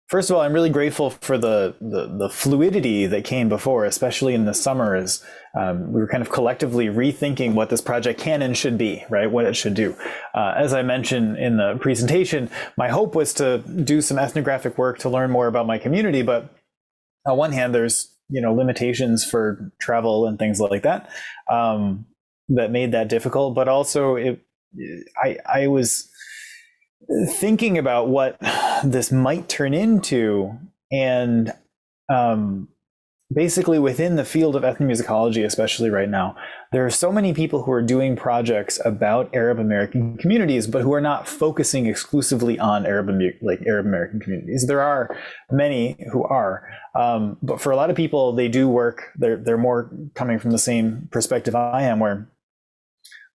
first of all, I'm really grateful for the fluidity that came before, especially in the summer, as we were kind of collectively rethinking what this project can and should be, right? What it should do. As I mentioned in the presentation, my hope was to do some ethnographic work to learn more about my community, but on one hand, there's limitations for travel and things like that that made that difficult. But also, I was thinking about what this might turn into, and basically within the field of ethnomusicology, especially right now, there are so many people who are doing projects about Arab American communities, but who are not focusing exclusively on Arab American communities. There are many who are, but for a lot of people, they do work. They're more coming from the same perspective I am, where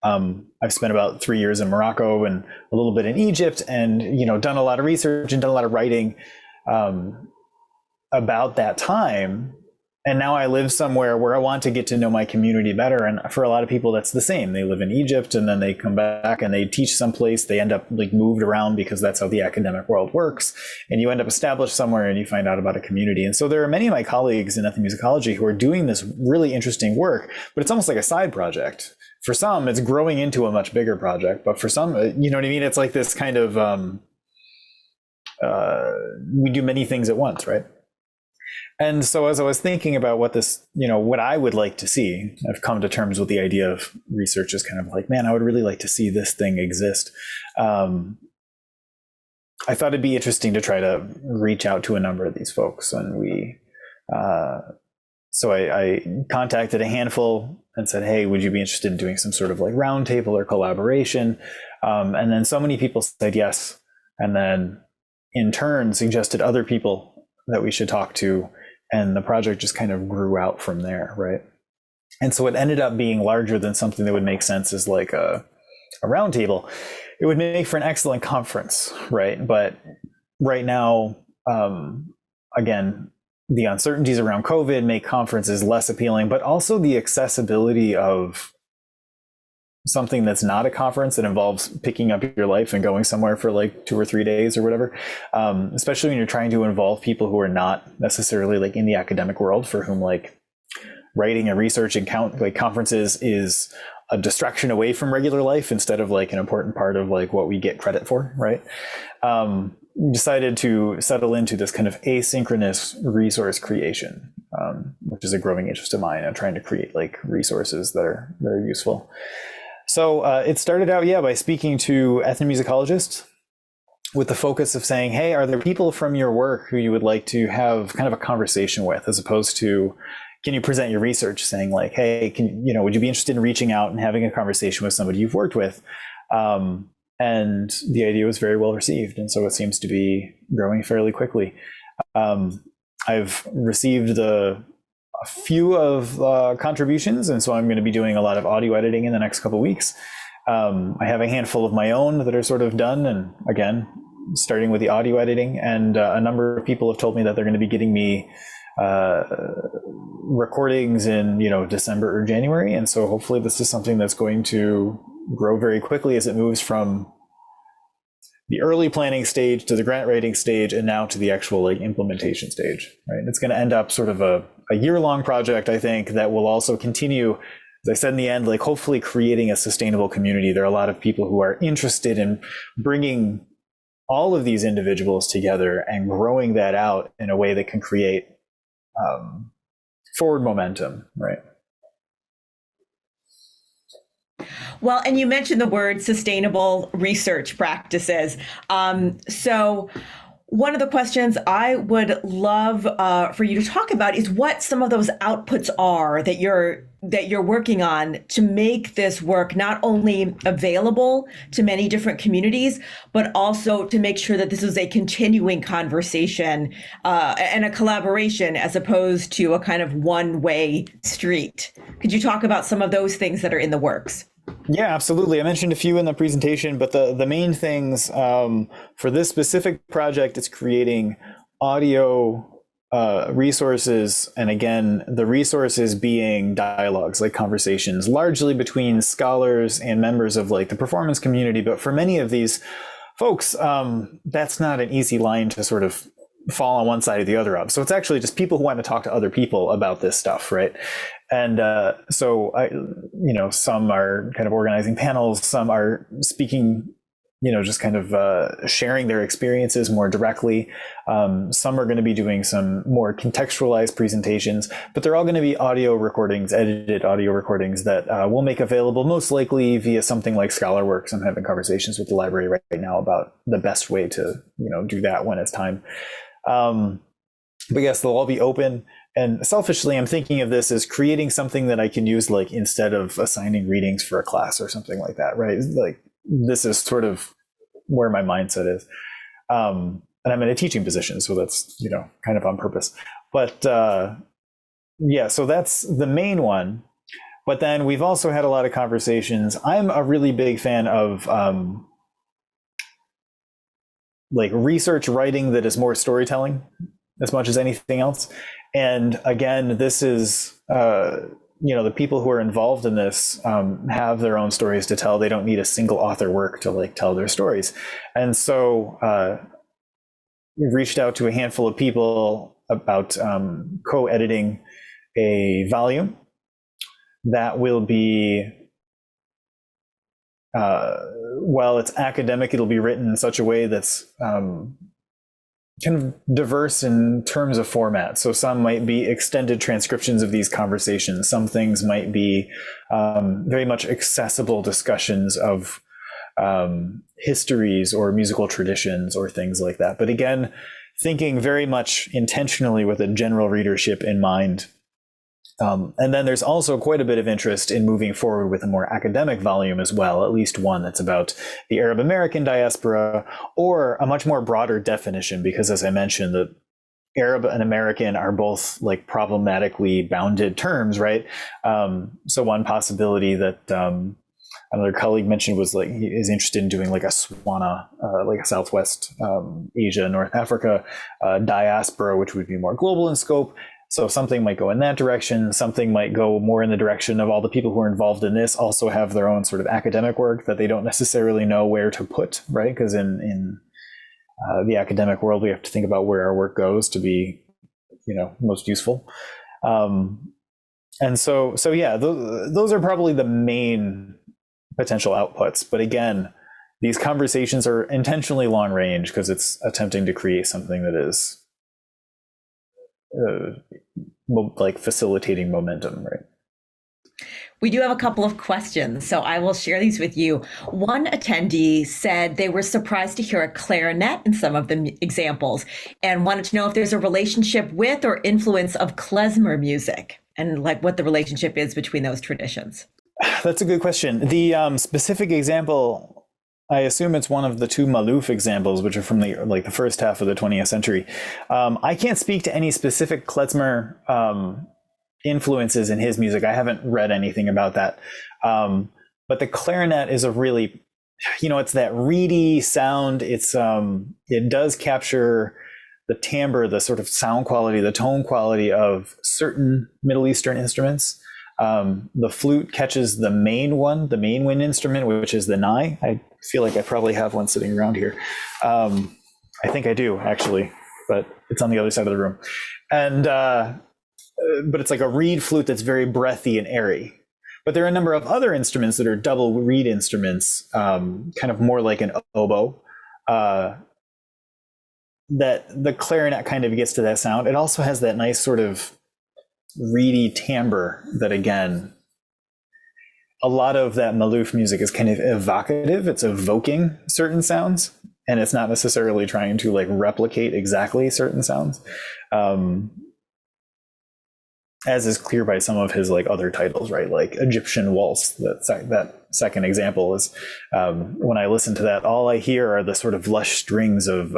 I've spent about 3 years in Morocco and a little bit in Egypt, and done a lot of research and done a lot of writing about that time. And now I live somewhere where I want to get to know my community better. And for a lot of people, that's the same. They live in Egypt and then they come back and they teach someplace. They end up moved around because that's how the academic world works. And you end up established somewhere and you find out about a community. And so there are many of my colleagues in ethnomusicology who are doing this really interesting work, but it's almost like a side project. For some, it's growing into a much bigger project. But for some, you know what I mean? It's like this kind of, we do many things at once, right? And so as I was thinking about what this, what I would like to see, I've come to terms with the idea of research as kind of like, man, I would really like to see this thing exist. I thought it'd be interesting to try to reach out to a number of these folks. And so I contacted a handful and said, hey, would you be interested in doing some sort of roundtable or collaboration? And then so many people said yes. And then in turn suggested other people that we should talk to. And the project just kind of grew out from there, right? And so it ended up being larger than something that would make sense as like a roundtable. It would make for an excellent conference, right? But right now, again, the uncertainties around COVID make conferences less appealing, but also the accessibility of something that's not a conference that involves picking up your life and going somewhere for like 2 or 3 days or whatever, especially when you're trying to involve people who are not necessarily like in the academic world, for whom like writing and research and conferences is a distraction away from regular life instead of like an important part of like what we get credit for, right? Decided to settle into this kind of asynchronous resource creation, which is a growing interest of mine. I'm trying to create like resources that are very useful. So it started out, by speaking to ethnomusicologists with the focus of saying, hey, are there people from your work who you would like to have kind of a conversation with, as opposed to, can you present your research, saying like, hey, would you be interested in reaching out and having a conversation with somebody you've worked with? And the idea was very well received. And so it seems to be growing fairly quickly. I've received a few of contributions, and so I'm going to be doing a lot of audio editing in the next couple of weeks. I have a handful of my own that are sort of done, and again, starting with the audio editing, and a number of people have told me that they're going to be getting me recordings in December or January, and so hopefully this is something that's going to grow very quickly as it moves from the early planning stage to the grant writing stage, and now to the actual like implementation stage, right? It's going to end up sort of a year-long project, I think, that will also continue, as I said in the end, like hopefully creating a sustainable community. There are a lot of people who are interested in bringing all of these individuals together and growing that out in a way that can create forward momentum, right? Well, and you mentioned the word sustainable research practices. So one of the questions I would love for you to talk about is what some of those outputs are that you're working on to make this work not only available to many different communities, but also to make sure that this is a continuing conversation and a collaboration, as opposed to a kind of one-way street. Could you talk about some of those things that are in the works? Yeah, absolutely. I mentioned a few in the presentation, but the main things for this specific project is creating audio resources, and again, the resources being dialogues, like conversations, largely between scholars and members of like the performance community. But for many of these folks, that's not an easy line to sort of fall on one side or the other of. So it's actually just people who want to talk to other people about this stuff, right? And so some are kind of organizing panels, some are speaking, just kind of sharing their experiences more directly. Some are going to be doing some more contextualized presentations, but they're all going to be audio recordings, edited audio recordings that we'll make available most likely via something like ScholarWorks. I'm having conversations with the library right now about the best way to, do that when it's time. But yes, they'll all be open. And selfishly, I'm thinking of this as creating something that I can use, like instead of assigning readings for a class or something like that, right? Like this is sort of where my mindset is. And I'm in a teaching position, so that's, kind of on purpose. But so that's the main one. But then we've also had a lot of conversations. I'm a really big fan of like research writing that is more storytelling as much as anything else. And again, this is, the people who are involved in this have their own stories to tell. They don't need a single author work to like tell their stories. And so we've reached out to a handful of people about co-editing a volume that will be, while it's academic, it'll be written in such a way that's kind of diverse in terms of format. So some might be extended transcriptions of these conversations. Some things might be very much accessible discussions of histories or musical traditions or things like that. But again, thinking very much intentionally with a general readership in mind. And then there's also quite a bit of interest in moving forward with a more academic volume as well, at least one that's about the Arab American diaspora, or a much more broader definition, because as I mentioned, Arab and American are both like problematically bounded terms, right? So one possibility that another colleague mentioned was like he is interested in doing like a SWANA, like a Southwest Asia, North Africa diaspora, which would be more global in scope. So something might go in that direction. Something might go more in the direction of all the people who are involved in this also have their own sort of academic work that they don't necessarily know where to put, right? Because in the academic world, we have to think about where our work goes to be, most useful. And so yeah, those are probably the main potential outputs. But again, these conversations are intentionally long range because it's attempting to create something that is like facilitating momentum, right? We do have a couple of questions, so I will share these with you. One attendee said they were surprised to hear a clarinet in some of the examples and wanted to know if there's a relationship with or influence of klezmer music and like what the relationship is between those traditions. That's a good question. The specific example, I assume it's one of the two Maluf examples, which are from the first half of the 20th century. I can't speak to any specific klezmer influences in his music. I haven't read anything about that. But the clarinet is a really, it's that reedy sound. It does capture the timbre, the sort of sound quality, the tone quality of certain Middle Eastern instruments. The flute catches the main wind instrument, which is the nai. I feel like I probably have one sitting around here. I think I do, actually, but it's on the other side of the room. And but it's like a reed flute that's very breathy and airy. But there are a number of other instruments that are double reed instruments, kind of more like an oboe, that the clarinet kind of gets to that sound. It also has that nice sort of reedy timbre that, again, a lot of that Maluf music is kind of evocative. It's evoking certain sounds, and it's not necessarily trying to like replicate exactly certain sounds. As is clear by some of his like other titles, right? Like Egyptian Waltz, that second example is, when I listen to that, all I hear are the sort of lush strings of,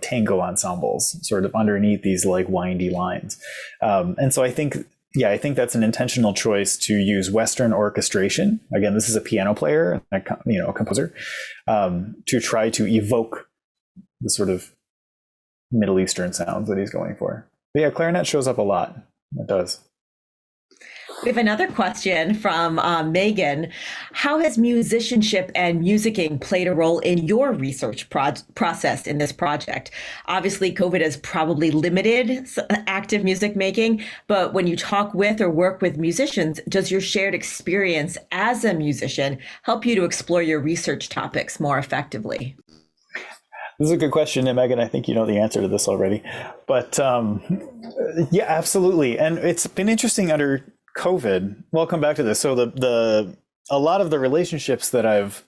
tango ensembles sort of underneath these like windy lines. And so I think that's an intentional choice to use Western orchestration. Again, this is a piano player, a composer, to try to evoke the sort of Middle Eastern sounds that he's going for. But yeah, clarinet shows up a lot. It does. We have another question from Megan. How has musicianship and musicking played a role in your research process in this project? Obviously, COVID has probably limited active music making, but when you talk with or work with musicians, does your shared experience as a musician help you to explore your research topics more effectively? This is a good question, and Megan, I think you know the answer to this already. But yeah, absolutely. And it's been interesting under COVID. We'll come back to this. So a lot of the relationships that I've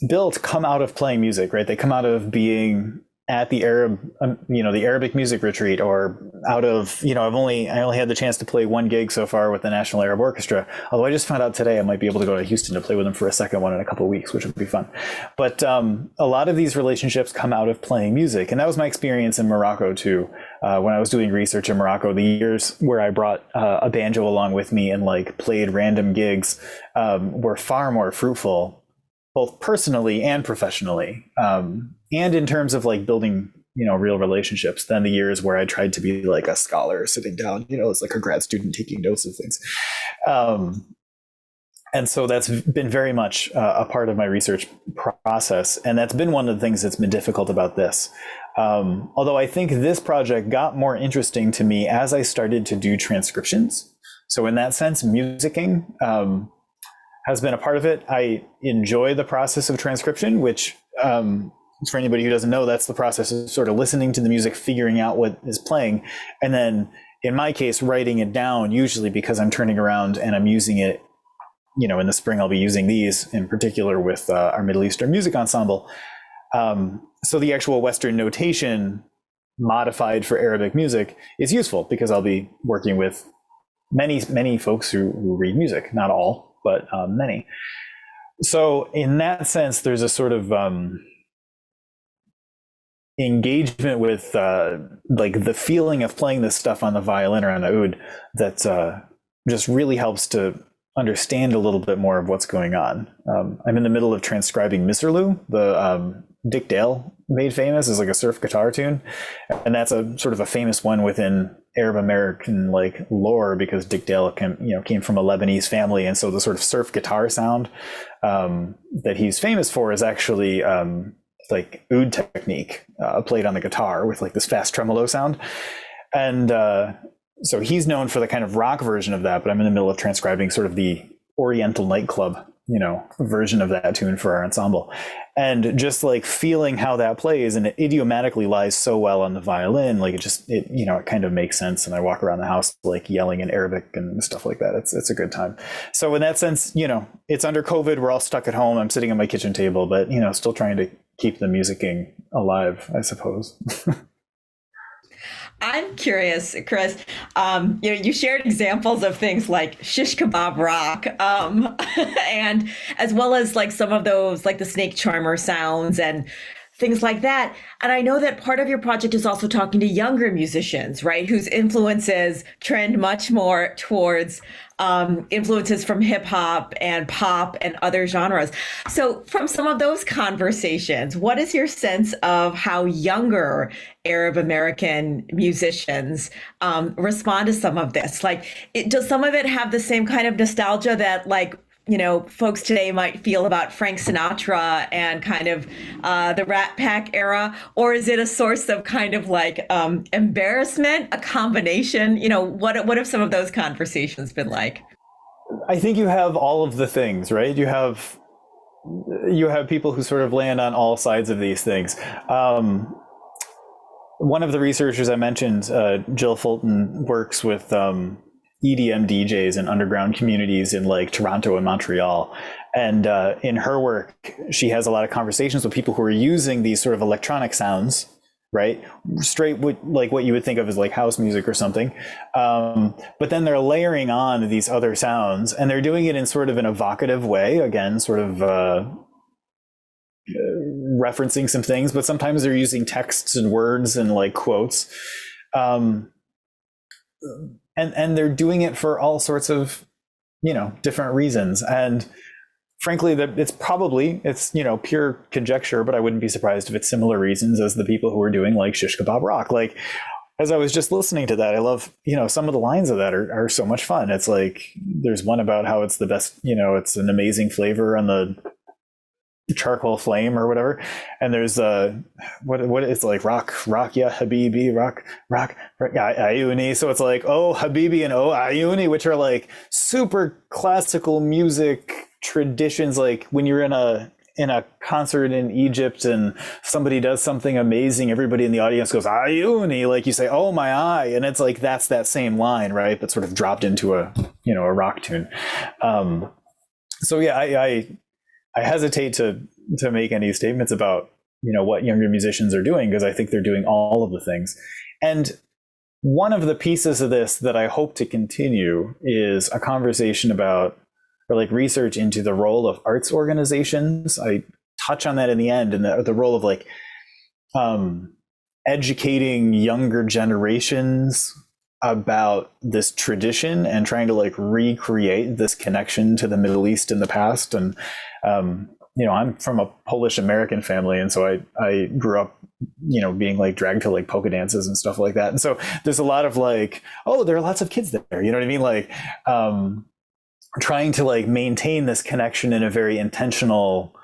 built come out of playing music, right? They come out of being at the the Arabic music retreat, or out of, I only had the chance to play one gig so far with the National Arab Orchestra. Although I just found out today I might be able to go to Houston to play with them for a second one in a couple of weeks, which would be fun. But a lot of these relationships come out of playing music. And that was my experience in Morocco too. When I was doing research in Morocco, the years where I brought a banjo along with me and like played random gigs were far more fruitful, both personally and professionally. And in terms of like building, real relationships, than the years where I tried to be like a scholar sitting down, as like a grad student taking notes of things. And so that's been very much a part of my research process. And that's been one of the things that's been difficult about this. Although I think this project got more interesting to me as I started to do transcriptions. So in that sense, musicking has been a part of it. I enjoy the process of transcription, which for anybody who doesn't know, that's the process of sort of listening to the music, figuring out what is playing, and then in my case, writing it down, usually because I'm turning around and I'm using it, in the spring, I'll be using these in particular with our Middle Eastern music ensemble. So the actual Western notation modified for Arabic music is useful because I'll be working with many folks who read music, not all, but many. So in that sense, there's a sort of engagement with like the feeling of playing this stuff on the violin or on the oud that just really helps to understand a little bit more of what's going on. I'm in the middle of transcribing Misirlou, the Dick Dale made famous as like a surf guitar tune, and that's a sort of a famous one within Arab American like lore because Dick Dale came from a Lebanese family, and so the sort of surf guitar sound that he's famous for is actually like oud technique played on the guitar with like this fast tremolo sound, and so he's known for the kind of rock version of that. But I'm in the middle of transcribing sort of the Oriental nightclub version of that tune for our ensemble, and just like feeling how that plays, and it idiomatically lies so well on the violin, like it kind of makes sense. And I walk around the house like yelling in Arabic and stuff like that. It's a good time. So in that sense, it's under COVID, we're all stuck at home. I'm sitting at my kitchen table, but still trying to keep the musicking alive, I suppose. I'm curious, Chris. You shared examples of things like shish kebab rock, and as well as like some of those, like the snake charmer sounds and things like that. And I know that part of your project is also talking to younger musicians, right, whose influences trend much more towards influences from hip hop and pop and other genres. So from some of those conversations, what is your sense of how younger Arab American musicians respond to some of this? Like, does some of it have the same kind of nostalgia that like, folks today might feel about Frank Sinatra and kind of the Rat Pack era? Or is it a source of kind of like embarrassment, a combination? What have some of those conversations been like? I think you have all of the things, right? You have people who sort of land on all sides of these things. One of the researchers I mentioned, Jill Fulton, works with EDM DJs in underground communities in like Toronto and Montreal. And in her work, she has a lot of conversations with people who are using these sort of electronic sounds, right? Straight with like what you would think of as like house music or something. But then they're layering on these other sounds, and they're doing it in sort of an evocative way, again, sort of referencing some things, but sometimes they're using texts and words and like quotes. And they're doing it for all sorts of, different reasons. And frankly, that it's pure conjecture, but I wouldn't be surprised if it's similar reasons as the people who are doing like shish kebab rock. Like, as I was just listening to that, I love, some of the lines of that are so much fun. It's like, there's one about how it's the best, it's an amazing flavor on the charcoal flame or whatever, and there's what it's like rock ya habibi, rock ayuni. So it's like oh habibi and oh ayuni, which are like super classical music traditions. Like when you're in a concert in Egypt and somebody does something amazing, everybody in the audience goes ayuni, like you say oh my eye, and it's like that's that same line, right, but sort of dropped into a rock tune. So yeah, I hesitate to make any statements about, what younger musicians are doing, because I think they're doing all of the things. And one of the pieces of this that I hope to continue is a conversation about, or like research into the role of arts organizations. I touch on that in the end, and the role of like educating younger generations about this tradition and trying to like recreate this connection to the Middle East in the past. And I'm from a Polish American family, and so I grew up being like dragged to like polka dances and stuff like that. And so there's a lot of like, oh, there are lots of kids there, you know what I mean, like trying to like maintain this connection in a very intentional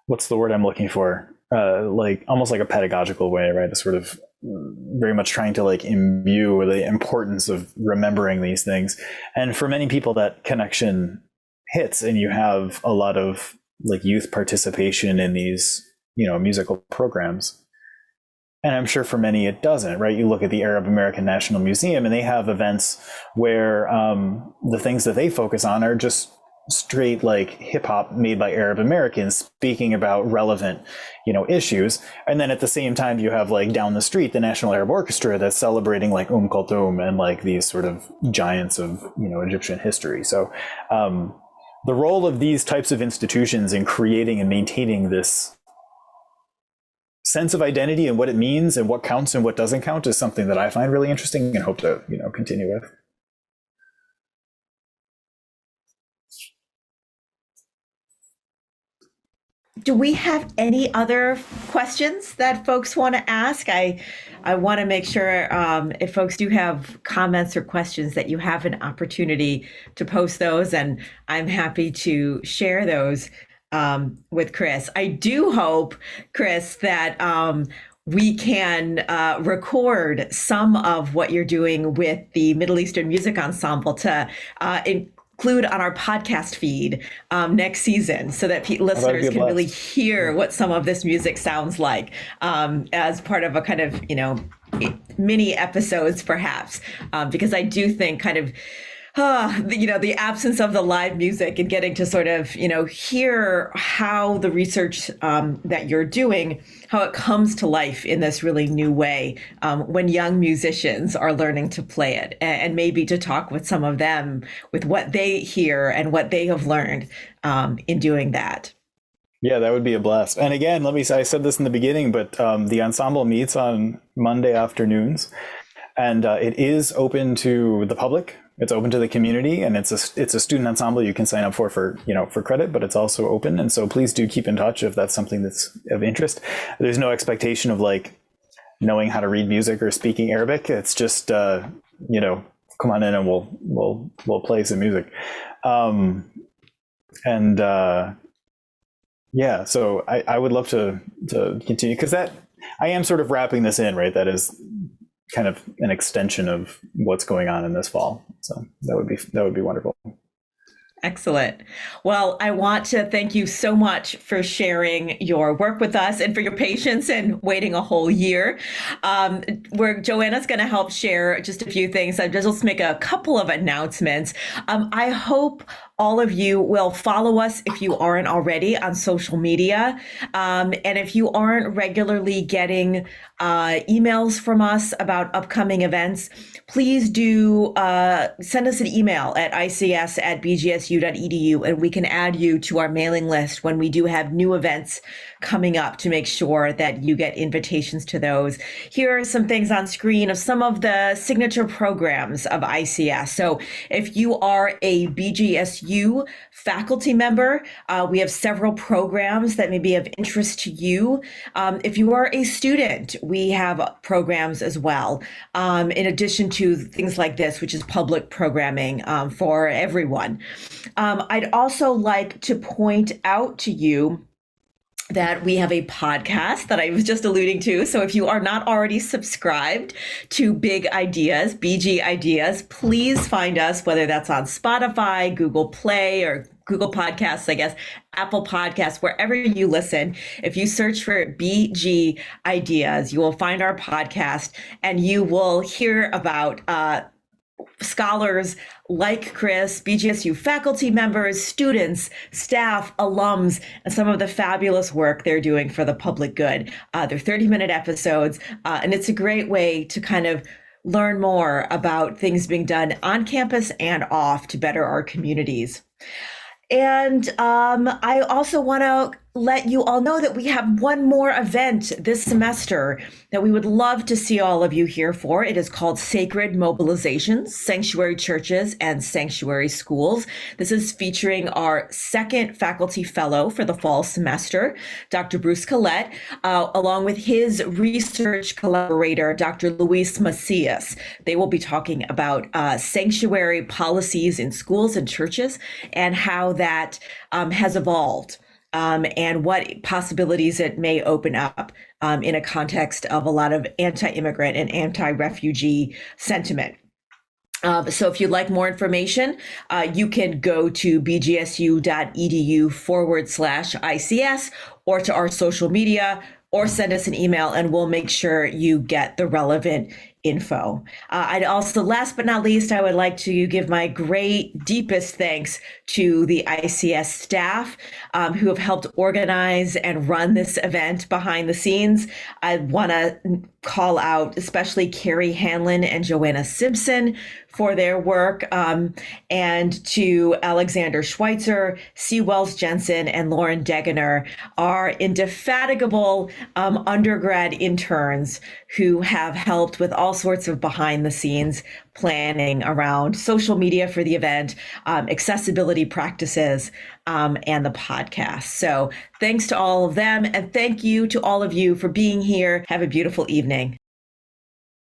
what's the word I'm looking for, like almost like a pedagogical way, right? A sort of very much trying to like imbue the importance of remembering these things. And for many people that connection hits, and you have a lot of like youth participation in these musical programs. And I'm sure for many it doesn't, right? You look at the Arab American National Museum, and they have events where the things that they focus on are just straight like hip hop made by Arab Americans speaking about relevant, issues. And then at the same time, you have like down the street, the National Arab Orchestra that's celebrating like Kulthum and like these sort of giants of, Egyptian history. So the role of these types of institutions in creating and maintaining this sense of identity and what it means and what counts and what doesn't count is something that I find really interesting and hope to, continue with. Do we have any other questions that folks want to ask? I want to make sure if folks do have comments or questions that you have an opportunity to post those, and I'm happy to share those with Chris. I do hope, Chris, that we can record some of what you're doing with the Middle Eastern Music Ensemble to include on our podcast feed next season, so that listeners can really hear what some of this music sounds like as part of a kind of, mini episodes perhaps, because I do think kind of the absence of the live music and getting to sort of, hear how the research that you're doing, how it comes to life in this really new way when young musicians are learning to play it, and maybe to talk with some of them with what they hear and what they have learned in doing that. Yeah, that would be a blast. And again, let me say, I said this in the beginning, but the ensemble meets on Monday afternoons, and it is open to the public. It's open to the community, and it's a student ensemble you can sign up for credit, but it's also open. And so please do keep in touch if that's something that's of interest. There's no expectation of knowing how to read music or speaking Arabic. It's just come on in and we'll play some music. So I would love to continue, because that I am sort of wrapping this in, right? That is kind of an extension of what's going on in this fall. So that would be wonderful. Excellent. Well, I want to thank you so much for sharing your work with us and for your patience in waiting a whole year. Joanna's going to help share just a few things. I'll just make a couple of announcements. I hope all of you will follow us if you aren't already on social media. And if you aren't regularly getting emails from us about upcoming events, please do send us an email at ics@bgsu.edu, and we can add you to our mailing list when we do have new events coming up to make sure that you get invitations to those. Here are some things on screen of some of the signature programs of ICS. So if you are a BGSU faculty member, we have several programs that may be of interest to you. If you are a student, we have programs as well, in addition to things like this, which is public programming for everyone. I'd also like to point out to you that we have a podcast that I was just alluding to. So if you are not already subscribed to Big Ideas, BG Ideas, please find us, whether that's on Spotify, Google Play, or Google Podcasts, I guess, Apple Podcasts, wherever you listen. If you search for BG Ideas, you will find our podcast, and you will hear about scholars like Chris, BGSU faculty members, students, staff, alums, and some of the fabulous work they're doing for the public good. They're 30-minute episodes, and it's a great way to kind of learn more about things being done on campus and off to better our communities. And I also want to let you all know that we have one more event this semester that we would love to see all of you here for. It is called Sacred Mobilizations, Sanctuary Churches and Sanctuary Schools. This is featuring our second faculty fellow for the fall semester, Dr. Bruce Collette, along with his research collaborator, Dr. Luis Macias. They will be talking about sanctuary policies in schools and churches and how that has evolved. And what possibilities it may open up in a context of a lot of anti-immigrant and anti-refugee sentiment. So if you'd like more information, you can go to bgsu.edu/ICS or to our social media, or send us an email, and we'll make sure you get the relevant info. I'd also, last but not least, I would like to give my great, deepest thanks to the ICS staff who have helped organize and run this event behind the scenes. I want to call out especially Carrie Hanlon and Joanna Simpson for their work, and to Alexander Schweitzer, C. Wells Jensen, and Lauren Degener, our indefatigable undergrad interns who have helped with all sorts of behind the scenes planning around social media for the event, accessibility practices, and the podcast. So thanks to all of them, and thank you to all of you for being here. Have a beautiful evening.